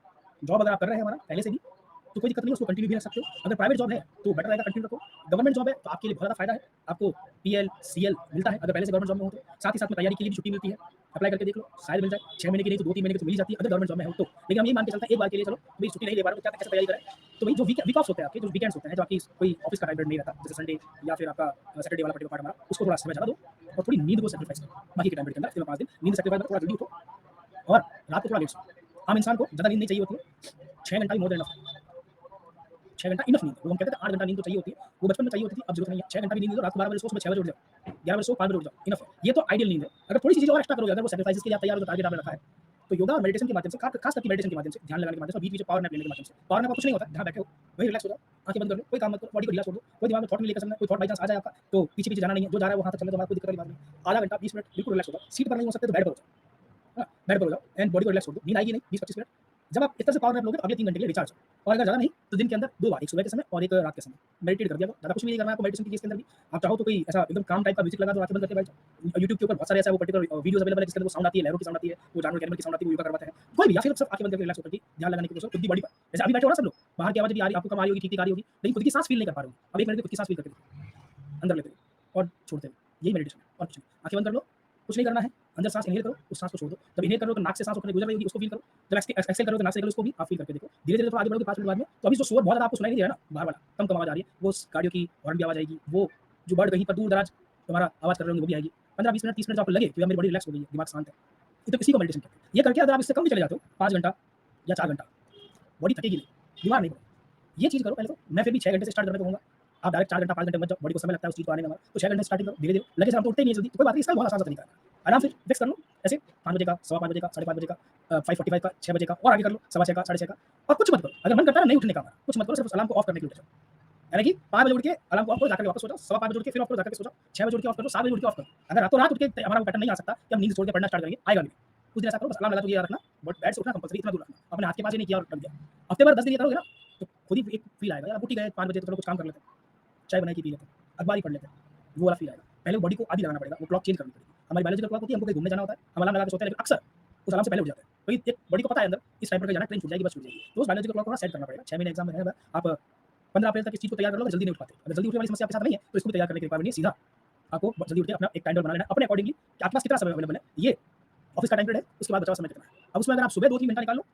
जॉब अगर आप कर रहे हैं हमारा पहले से भी, तो कोई दिक्कत नहीं है, उसको कंटिन्यू भी रख सकते हो। अगर प्राइवेट जॉब है तो बेटर रहेगा, कंटिन्यू रखो। गवर्नमेंट जॉब है तो आपके लिए बहुत ज़्यादा फायदा है, आपको पीएल, सीएल मिलता है अगर पहले से गवर्नमेंट जॉब में हो तो। साथ ही साथ में तैयारी के लिए भी छुट्टी मिलती है, अप्लाई करके देख लो, शायद मिल जाए। 6 महीने की नहीं तो 2-3 महीने की तो मिल ही जाती है अगर गवर्नमेंट जॉब में हो तो। लेकिन हम ये मान के चलते हैं एक बार के लिए, चलो भाई छुट्टी नहीं ले पा रहे हो तो क्या कैसे तैयारी करें? तो भाई जो वीक ऑफ्स होते हैं आपके, जो वीकेंड्स होते हैं, जो आपकी कोई ऑफिस का टाइम नहीं रहता, जैसे संडे या फिर आपका सैटरडे वाला पर्टिकुलर पार्ट हमारा, उसको थोड़ा समय ज़्यादा दो और थोड़ी नींद को सैक्रिफाइस करो। बाकी के टाइम के अंदर हफ्ते में 5 दिन नींद सैक्रिफाइस करो, थोड़ा जल्दी उठो और रात को थोड़ा लेट सो। आम इंसान को ज़्यादा नींद नहीं चाहिए होती है, 6 घंटा ही मोर देन इनफ। 6 घंटा इनफ नींद है। वो हम कहते थे 8 घंटा नींद तो चाहिए होती है, वो बचपन में चाहिए होती थी, अब जरूरत नहीं है। 6 घंटा भी नींद लो, रात को 12 बजे सो, सुबह 6 बजे उठ जाओ, 11 बजे सो, 5 बजे उठ जाओ, इनफ है। ये तो आइडियल नींद है। अगर थोड़ी सी चीज़ और एक्स्ट्रा करोगे, अगर वो सैक्रिफाइसेस के लिए आप तैयार हो, टारगेट आपने रखा है, तो योगा और मेडिटेशन के माध्यम से, खास करके मेडिटेशन के माध्यम से, ध्यान लगाने के माध्यम से, बीच-बीच में पावर नैप लेने के माध्यम से। पावर नैप कुछ नहीं होता, जहाँ बैठे हो वहीं रिलैक्स हो जाओ, आंखें बंद कर लो, कोई काम मत करो, बॉडी को ढीला छोड़ दो, कोई दिमाग में थॉट नहीं लेकर चलना, कोई थॉट बाई चांस आ जाए आपका, तो पीछे-पीछे जाना नहीं है, जो जा रहा है वो वहाँ तक चलने दो, कोई दिक्कत वाली बात नहीं। आधा घंटा 20 मिनट बिल्कुल रिलैक्स हो जाओ। सीट पर नहीं हो सकते तो बेड पर हो जाओ, हाँ, बेड पर हो जाओ एंड बॉडी को रिलैक्स छोड़ दो। नींद आएगी नहीं 20-25 मिनट, जब आप इस तरह से पावर नैप लोगे तो अगले 3 घंटे के लिए रिचार्ज हो। और अगर ज़्यादा नहीं तो दिन के अंदर 2 बार, एक सुबह के समय और एक रात के समय मेडिटेट कर दिया करो। ज़्यादा कुछ भी नहीं करना है आपको मेडिटेशन के केस के अंदर भी। आप चाहो तो कोई ऐसा एकदम काम टाइप का म्यूज़िक लगा दो, आँखें बंद करके बैठ जाओ। यूट्यूब के ऊपर बहुत सारे ऐसा वो पर्टिकुलर वीडियोज़ अवेलेबल है जिसके अंदर वो साउंड आती है, लहरों की साउंड आती है, वो जानवर के एनिमल की साउंड आती है, वो योगा करवाते हैं। कोई भी या फिर सब आँखें बंद करके रिलैक्स होकर के ध्यान लगाने की कोशिश करो खुद की बॉडी पर। जैसे अभी बैठे हो ना सब लोग, बाहर की आवाज़ भी आ रही आपको कम आ रही होगी, ठीक-ठीक आ रही होगी, लेकिन खुद की साँस फ़ील नहीं कर पा रहे हो। अब 1 मिनट में खुद की साँस फ़ील करके देखो। अंदर लेते हुए और छोड़ते हुए। यही मेडिटेशन है और कुछ नहीं। आँखें बंद कर लो, कुछ नहीं करना है। अंदर साँस इन्हेल करो, उस साँस को छोड़ दो। जब इन्हेल कर रहे हो तो नाक से साँस होकर गुजर रही होगी, उसको फ़ील करो। जब एक्सहेल कर रहे हो तो नाक से निकले उसको भी आप फ़ील करके देखो। धीरे-धीरे थोड़ा आगे बढ़ोगे 5 मिनट बाद में, तो अभी जो शोर बहुत ज़्यादा आपको सुनाई नहीं दे रहा है ना, बाहर वाला, कम-कम आवाज़ आ रही है, वो गाड़ियों की हॉर्न की आवाज़ आएगी, वो जो बर्ड कहीं पर दूर-दराज तुम्हारा आवाज़ कर रहे होंगे वो भी आएगी। 15-20 मिनट, 30 मिनट जब आपको लगे कि अब मेरी बॉडी रिलैक्स हो गई है, दिमाग शांत है, ये तो इसी को मेडिटेशन कहते हैं। ये करके अगर आप इससे कम भी चले जाते हो, 5 घंटा या 4 घंटा, बॉडी थकेगी नहीं, बीमार नहीं पड़ोगे। ये चीज़ करो पहले तो। मैं फिर भी 6 घंटे से स्टार्ट करने को कहूँगा। आप डायरेक्ट 4 घंटा 5 घंटे मत जाओ, बॉडी को समय लगता है उस चीज़ को आने में हमारा। तो 6 घंटे स्टार्टिंग करो, धीरे-धीरे लगे हम तो उठते ही नहीं है जल्दी, तो कोई बात नहीं, इसका बहुत आसान सा तरीका है। आराम से फिक्स कर लो, ऐसे 5 बजे का, सवा 5 बजे का, साढ़े 5 बजे का, 5:45 का, 6 बजे का और आगे कर लो, सवा 6 का, साढ़े 6 का और कुछ मत करो। अगर मन करता है ना नहीं उठने का हमारा, कुछ मत करो, सिर्फ अलार्म को ऑफ करने के लिए उठ जाओ। यानी कि 5 बजे उठ के अलार्म को ऑफ करो, जाकर वापस सो जाओ, सवा 5 बजे उठ के फिर ऑफ करो, जाकर के सो जाओ, 6 बजे उठ के ऑफ करो, 7 बजे उठ के ऑफ करो। अगर रातों-रात उठ के हमारा वो पैटर्न नहीं आ सकता कि हम नींद छोड़ के पढ़ना स्टार्ट करेंगे, आएगा भी नहीं। कुछ दिन ऐसा करो, बस अलार्म लगा के याद रखना, बट बेड से उठना कंपल्सरी, इतना दूर रखना। अपने हाथ के पास ही नहीं किया और रख दिया। हफ्ते भर 10 दिन ये करोगे ना, तो खुद ही एक फील आएगा, यार अब उठ ही गए 5 बजे तो चलो कुछ काम कर लेते हैं, चाय बनाई के पी लेते हैं, अखबार ही पढ़ लेते हैं, वो वाला फील आएगा। पहले बॉडी को आदी लगाना पड़ेगा, वो क्लॉक चेंज करनी पड़ेगी। हमारी बायोलॉजिकल क्लॉक होती है, हमको कहीं घूमने जाना होता है, हम अलार्म लगा के सोते हैं, लेकिन अक्सर उस अलार्म से पहले उठ जाते हैं। तो एक बॉडी को पता है अंदर इस टाइम पर कहीं जाना, ट्रेन छूट जाएगी, बस छूट जाएगी। तो उस बायोलॉजिकल क्लॉक को सेट करना पड़ेगा। 6 महीने एग्जाम में है, आप 15 अप्रैल तक इस चीज़ को तैयार कर लो, अगर जल्दी नहीं उठ पाते। अगर जल्दी उठने वाली समस्या आपके साथ नहीं है, तो इसको भी तैयार करने की रिक्वायरमेंट नहीं है, सीधा आपको जल्दी उठ के अपना एक टाइम टेबल बना लेना है अपने अकॉर्डिंगली कि आपके पास कितना समय अवेलेबल है। ये ऑफिस का टाइम पीरियड है, उसके बाद बचा हुआ समय कितना है। अब उसमें अगर आप सुबह 2-3 घंटा निकाल लो,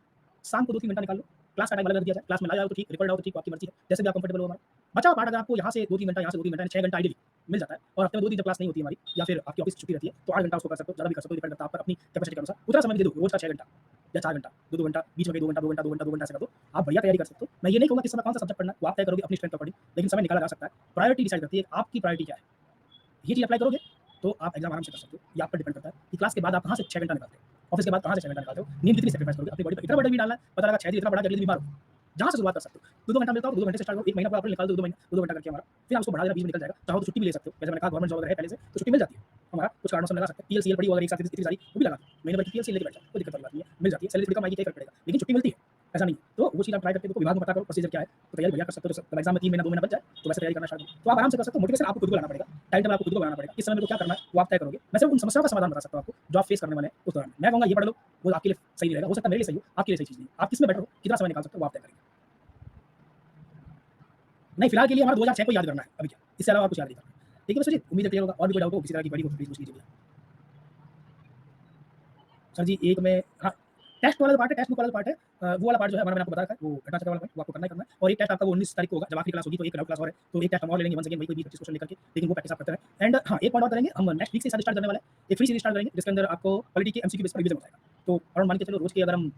शाम को 2-3 घंटा निकाल लो, क्लास का टाइम अलग रख दिया जाए, क्लास में ना जाओ तो ठीक, रिकॉर्ड आओ तो ठीक, आपकी मर्ज़ी है, जैसे भी आप कंफर्टेबल हो हमारा। बचा हुआ पार्ट अगर आपको यहाँ से 2-3 घंटा, यहाँ से 2-3 घंटा, 6 घंटा आइडियली मिल जाता है और हफ्ते में 2 दिन जब क्लास नहीं होती है हमारी या फिर आपकी ऑफिस की छुट्टी रहती है, तो 8 घंटा उसको कर सकते हो, ज़्यादा भी कर सकते हो, डिपेंड करता है आप पर अपनी कैपेसिटी के अनुसार। उतना समय भी दे दो, रोज़ का 6 घंटा या 4 घंटा, 2-2 घंटा, बीच में कहीं 2 घंटा, 2 घंटा, 2 घंटा, 2 घंटा ऐसे कर दो। आप बढ़िया तैयारी कर सकते हो। मैं ये नहीं कहूँगा किस समय कौन-सा सब्जेक्ट पढ़ना है, वो आप तय करोगे अपनी स्ट्रेंथ के अकॉर्डिंग, लेकिन समय निकाला जा सकता है। प्रायोरिटी डिसाइड करती है आपकी प्रायोरिटी क्या है। ये चीज़ अप्लाई करोगे तो आप एग्जाम आराम से कर सकते हो। ये आप पर डिपेंड करता है कि क्लास के बाद आप कहाँ से 6 घंटा निकालते हो, ऑफिस के बाद कहाँ से 6 घंटा निकालते हो, नींद कितनी सैक्रिफाइस करोगे, अपनी बॉडी पे इतना बर्डन भी डालना है, पता लगा 6 दिन इतना बड़ा कि अगले दिन बीमार हो। जहाँ से शुरुआत कर सकते हो, 2-2 घंटा मिलता हो तो 2 घंटे से स्टार्ट करो, 1 महीना पूरा आपने निकाल दो, 2 महीना 2-2 घंटा करके हमारा, फिर आप उसको बढ़ा देना, बीच में निकल जाएगा। चाहो तो छुट्टी भी ले सकते हो, जैसे मैंने कहा गवर्नमेंट जॉब अगर है पहले से तो छुट्टी मिल जाती है। हमारा कुछ कारणों से हम लगा सकते हैं, पीएलसीएल पड़ी हो अगर एक साथ इतनी सारी, वो भी लगा दो, महीने भर की पीएलसीएल लेके बैठ जाओ, कोई दिक्कत वाली बात नहीं है, मिल जाती है, सैलरी थोड़ी कम आएगी, क्या फर्क पड़ेगा, लेकिन छुट्टी मिलती है, ऐसा नहीं है। तो वो चीज़ आप ट्राई करके देखो, विभाग में पता करो प्रोसीजर क्या है, तो तैयारी बढ़िया कर सकते हो। जब एग्जाम में 3 महीना 2 महीना बच जाए तो वैसे तैयारी करना स्टार्ट करो, तो आप आराम से कर सकते हो। मोटिवेशन आपको खुद को लाना पड़ेगा, टाइम टेबल आपको खुद को बनाना पड़ेगा, किस समय में क्या करना है वो आप तय करोगे। मैं सिर्फ उन समस्याओं का समाधान बता सकता हूँ आपको जो आप फेस करने वाले हैं उस दौरान। मैं कहूँगा ये पढ़ लो, वो आपके लिए सही रहेगा, हो सकता है मेरे लिए सही हो, आपके लिए सही चीज़ नहीं है। आप किसमें बेटर हो, कितना समय निकाल सकते हो वो आप तय करेंगे। नहीं, फिलहाल के लिए हमारा 2006 को याद करना है, अभी क्या, इससे अलावा और कुछ याद नहीं करना है। ठीक है सुजीत, उम्मीद है क्लियर होगा। और भी कोई डाउट हो किसी तरह की क्वेरी हो तो प्लीज़ पूछ लीजिए। सर जी एक में हाँ, टेस्ट वाला जो पार्ट है, टेक्स्ट बुक वाला जो पार्ट है वो वाला पार्ट जो है हमारा मैंने आपको बता रखा है, वो घटना चक्र वाला पॉइंट वो आपको करना ही करना है। और एक टेस्ट आपका वो 19 तारीख को होगा, जब आखिरी क्लास होगी तो एक क्लास और है, तो एक टेस्ट हम और ले लेंगे वंस अगेन वही कोई 20-25 क्वेश्चन लेकर के, लेकिन वो प्रैक्टिस आप करते रहें। एंड हाँ, एक पॉइंट और करेंगे, हम नेक्स्ट वीक से शायद स्टार्ट करने वाले हैं, एक फ्री सीरीज स्टार्ट करेंगे जिसके अंदर आपको पॉलिटी के एमसीक्यू बेस पर रिवीजन हो जाएगा। तो अराउंड मान के चलो रोज के अगर हम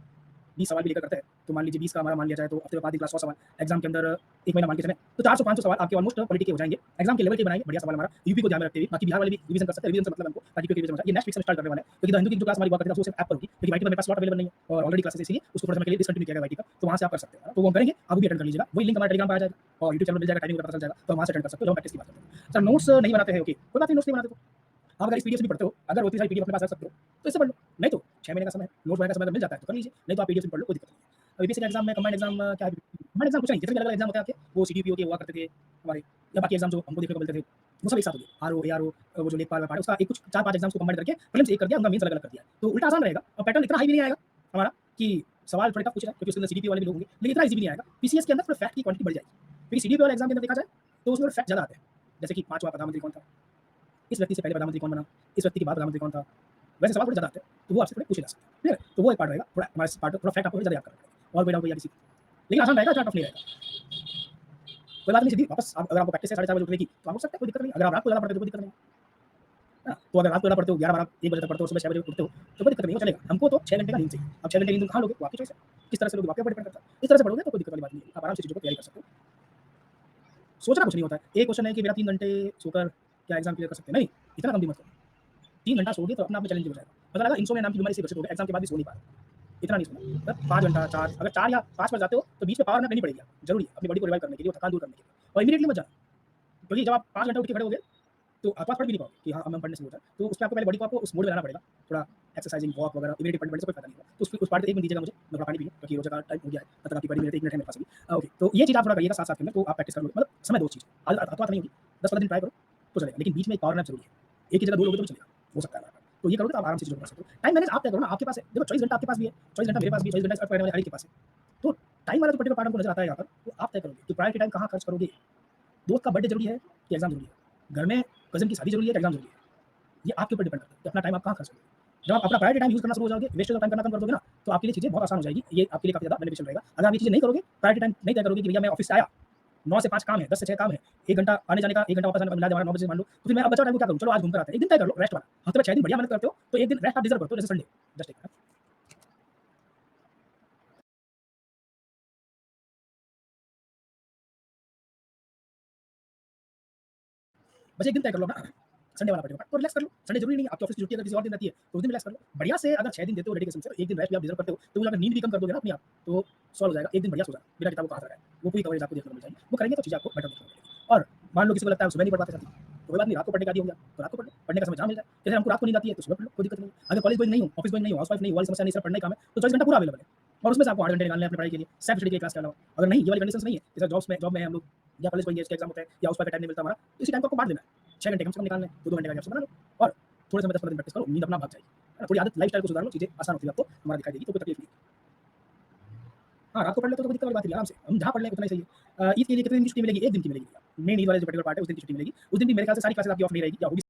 20 सवाल भी लेकर करते हैं, तो मान लीजिए 20 का हमारा मान लिया जाए तो हफ्ते में 5 दिन क्लास 100 सवाल, एग्जाम के अंदर 1 महीना मान के चलें तो 400-500 सवाल आपके ऑलमोस्ट पॉलिटी के हो जाएंगे। एग्जाम के लेवल के बनाएंगे, बढ़िया सवाल हमारा यूपी को ध्यान में रखते हुए, बाकी बिहार वाले भी रिवीजन कर सकते हैं, रिवीजन से मतलब हमको ताकि क्योंकि रिवीजन हो जाए। ये नेक्स्ट वीक से स्टार्ट करने वाले हैं, क्योंकि द हिंदू की जो क्लास हमारी हुआ करती है वो सिर्फ ऐप पर होगी, क्योंकि वाईटी पर मेरे पास स्लॉट अवेलेबल नहीं है और ऑलरेडी क्लासेस इसलिए उसको थोड़ा समय के लिए डिसकंटिन्यू किया गया वाईटी का, तो वहाँ से आप कर सकते हैं। तो वो हम करेंगे, आप भी अटेंड कर लीजिएगा, वही लिंक हमारे टेलीग्राम पर आ जाएगा और यूट्यूब चैनल मिल जाएगा, टाइमिंग पता चल जाएगा, तो वहाँ से अटेंड कर सकते हो जब हम प्रैक्टिस की बात करते हैं। सर नोट्स नहीं बनाते हैं, ओके कोई बात नहीं, नोट्स नहीं बनाते तो आप अगर इस पीडीएफ से भी पढ़ते हो, अगर होती सारी पीडीएफ अपने पास रख सकते हो तो इससे पढ़ लो, नहीं तो 6 महीने का समय नोट बनाने का समय अगर मिल जाता है तो कर लीजिए, नहीं तो आप पीडीएफ से पढ़ लो, कोई दिक्कत नहीं है। अभी बेसिक एग्जाम में कंबाइंड एग्जाम क्या है, कंबाइंड एग्जाम कुछ नहीं, जितने भी अलग-अलग एग्जाम होते हैं आपके, वो सीडीपीओ के हुआ करते थे हमारे, या बाकी एग्जाम जो हमको देखने को मिलते थे, वो सब एक साथ हो गए। आरओ, एआरओ, वो जो लेखपाल व्यापार है उसका एक कुछ 4-5 एग्जाम्स को कंबाइन करके प्रीलिम्स एक कर दिया, उनका मेंस अलग-अलग कर दिया। तो उल्टा आसान रहेगा और पैटर्न इतना हाई भी नहीं आएगा हमारा कि सवाल थोड़े टफ पूछ रहे हैं, क्योंकि उसके अंदर सीडीपीओ वाले भी लोग होंगे, लेकिन इतना ईज़ी भी नहीं आएगा। पीसीएस के अंदर थोड़ा फैक्ट की क्वांटिटी बढ़ जाएगी, क्योंकि सीडीपीओ वाले एग्जाम के अंदर देखा जाए तो उसमें फैक्ट ज़्यादा आते हैं, जैसे कि 5वां प्रधानमंत्री कौन था, इस व्यक्ति से पहले प्रधानमंत्री कौन बना, इस व्यक्ति के बाद प्रधानमंत्री कौन था, वैसे सवाल थोड़े ज़्यादा आते हैं, तो वो आपसे थोड़े पूछे जा सकते हैं। ठीक है? तो वो एक पार्ट रहेगा, थोड़ा हमारे पार्ट थोड़ा फैक्ट आपको ज़्यादा याद करना पड़ेगा और कोई डाउट भैया किसी को, लेकिन आसान रहेगा, इतना टफ नहीं रहेगा। कोई बात नहीं सीधी वापस आप अगर आपको प्रैक्टिस है 4:30 बजे उठने की तो आप उठ सकते हैं, कोई दिक्कत नहीं। अगर आप रात को ज़्यादा पढ़ते हो तो कोई दिक्कत नहीं है ना? तो अगर रात को ज़्यादा पढ़ते हो, 11-12 1 बजे तक पढ़ते हो, सुबह 6 बजे उठते हो तो कोई दिक्कत नहीं है, वो चलेगा। हमको तो 6 घंटे का नींद चाहिए। अब 6 घंटे नींद कहाँ लोगे वो आपकी चॉइस है, किस तरह से लोगे वो आपके ऊपर डिपेंड करता है। इस तरह से पढ़ोगे तो कोई दिक्कत वाली बात नहीं है, आप आराम से चीज़ों को तैयारी कर सकते हो। सोचना कुछ नहीं होता है। एक क्वेश्चन है कि मेरा 3 घंटे सोकर क्या एग्जाम क्लियर कर सकते हैं? नहीं, इतना कम भी मत करो। 3 घंटा सोओगे तो अपने आप में चैलेंजिंग हो जाएगा। पता लगा इंसोम्निया नाम की बीमारी से ग्रसित हो गए, एग्जाम के बाद भी सो नहीं पा रहे। इतना नहीं सोना, बस 5 घंटा 4 अगर 4 या 5 पर जाते हो तो बीच में पावर नैप लेनी पड़ेगी, ज़रूरी है अपनी बॉडी को रिवाइव करने के लिए, वो थकान दूर करने के लिए, और इमीडिएटली मत जाना, क्योंकि जब आप 5 घंटे उठ के खड़े होगे तो आप पढ़ भी नहीं पाओगे कि हाँ, अब मैं पढ़ने से हो जाए। तो उसपे आपको पहले बॉडी को आपको उस मोड में लाना पड़ेगा। थोड़ा एक्सरसाइज़िंग, वॉक वगैरह इमीडिएट पढ़ने से कोई फायदा नहीं होगा। तो उस पार्ट को 1 मिनट दीजिएगा मुझे, मैं थोड़ा पानी पी लूँ क्योंकि रोज़ा का टाइम हो गया है। मतलब आपकी बड़ी मिनट 1 मिनट है मेरे पास अभी। ओके, तो ये चीज़ आप थोड़ा करिएगा साथ-साथ के अंदर तो आप प्रैक्टिस कर लोगे। मतलब समय दो चीज़, हाथ नहीं होगी, 10-15 दिन ट्राई करो तो चलेगा। लेकिन बीच में एक पावर नैप ज़रूरी है। एक ही जगह 2 लोगे तो नहीं चलेगा, हो सकता है हमारा। तो ये करोगे तो आप आराम से चीज़ों को कर सकते हो। टाइम मैनेज आप तय करो ना, आपके पास है। देखो 24 घंटा आपके पास भी है, 24 घंटा मेरे पास भी है, 24 घंटा पढ़ने वाले हर एक के पास है। तो टाइम वाला जो पर्टिकुलर पार्ट हमको नज़र आता है यहाँ पर, तो आप तय करोगे कि प्रायोरिटी टाइम कहाँ खर्च करोगे। दोस्त का बर्थडे ज़रूरी है कि एग्ज़ाम ज़रूरी है? घर में कज़िन की शादी ज़रूरी है कि एग्ज़ाम ज़रूरी है? ये आपके ऊपर डिपेंड करता है कि अपना टाइम आप कहाँ खर्च करोगे। जब आप अपना प्रायोरिटी टाइम यूज़ करना शुरू हो जाओगे, वेस्टेज ऑफ टाइम करना कम कर दोगे ना, तो आपके लिए चीज़ें बहुत आसान हो जाएगी। ये आपके लिए काफ़ी ज़्यादा बेनिफिशियल रहेगा। अगर आप ये चीज़ें नहीं करोगे, प्रायोरिटी टाइम नहीं तय करोगे कि भैया मैं ऑफ़िस से आया, 9 से 5 काम है, 10 से 6 काम है, 1 घंटा आने-जाने का, 1 घंटा वापस आने का मिला दिया हमारा 9 बजे से मान लो, तो फिर मैं अब बचा हुआ टाइम को क्या करूँ? चलो आज घूम कर आते हैं। एक दिन तय कर लो रेस्ट वाला। हफ्ते में 6 दिन बढ़िया मेहनत करते हो, तो 1 दिन रेस्ट आप डिज़र्व करते हो जैसे संडे, जस्ट एक बस 1 दिन तय कर लो अपना संडे वाला पड़ेगा तो रिलैक्स कर लो। संडे ज़रूरी नहीं है, आपकी ऑफ़िस की छुट्टी अगर किसी और दिन रहती है, तो उस दिन रिलैक्स कर लो। बढ़िया से अगर 6 दिन देते हो डेडिकेशन से, 1 दिन रेस्ट भी आप डिज़र्व करते हो, तो वो अगर नींद भी कम कर दोगे ना अपनी आप, तो सॉल्व हो जाएगा। 1 दिन बढ़िया सो जाना, बिना किताबों का हाथ लगाए। वो पूरी कवरेज आपको देखने को मिल जाएगी। वो करेंगे तो चीज़ें आपको बेटर देखने को मिलेगी। और मान लो किसी को लगता है सुबह नहीं पढ़ पाते जल्दी, तो कोई बात नहीं, रात को पढ़ने का आदी हो गया, तो रात को पढ़ लो। पढ़ने का समय जहाँ मिल जाए। जैसे हमको रात को नींद आती है, तो सुबह पढ़ लो, कोई दिक्कत नहीं है। अगर कॉलेज गोइंग नहीं हो, ऑफ़िस गोइंग नहीं हो, हाउसवाइफ नहीं हो, वो वाली समस्या नहीं, सिर्फ पढ़ना ही काम है, तो 24 घंटा पूरा अवेलेबल है। और उसमें से आपको 8 घंटे निकालने हैं अपनी पढ़ाई के लिए, सेल्फ स्टडी के क्लास के अलावा। अगर नहीं, ये वाली कंडीशंस नहीं है, जैसे जॉब में हैं हम लोग या कॉलेज गोइंग है, इसके एग्ज़ाम होते हैं या हाउसवाइफ का टाइम नहीं मिलता हमारा, तो इसी टाइम को आपको बाँट देना है। 6 घंटे कम से कम निकालने हैं, 2-2 घंटे का गैप से बना लो और थोड़े समय 10-15 दिन प्रैक्टिस करो, नींद अपना भाग जाएगी। है ना? थोड़ी आदत लाइफ़स्टाइल को सुधार लो, चीज़ें आसान होती है आपको, हमारा दिखाई देगी, तो कोई तकलीफ नहीं। हाँ, रात को पढ़ लेते हो तो कोई दिक्कत वाली बात नहीं है, आराम से। हम जहाँ पढ़ लें उतना ही सही है। ईद के लिए कितने दिन की छुट्टी मिलेगी? 1 दिन की मिलेगी। मेन ईद वाले जो पर्टिकुलर पार्ट है उस दिन की छुट्टी मिलेगी। उस दिन भी मेरे ख्याल से सारी क्लासेस आपकी ऑफ नहीं रहेगी या होगी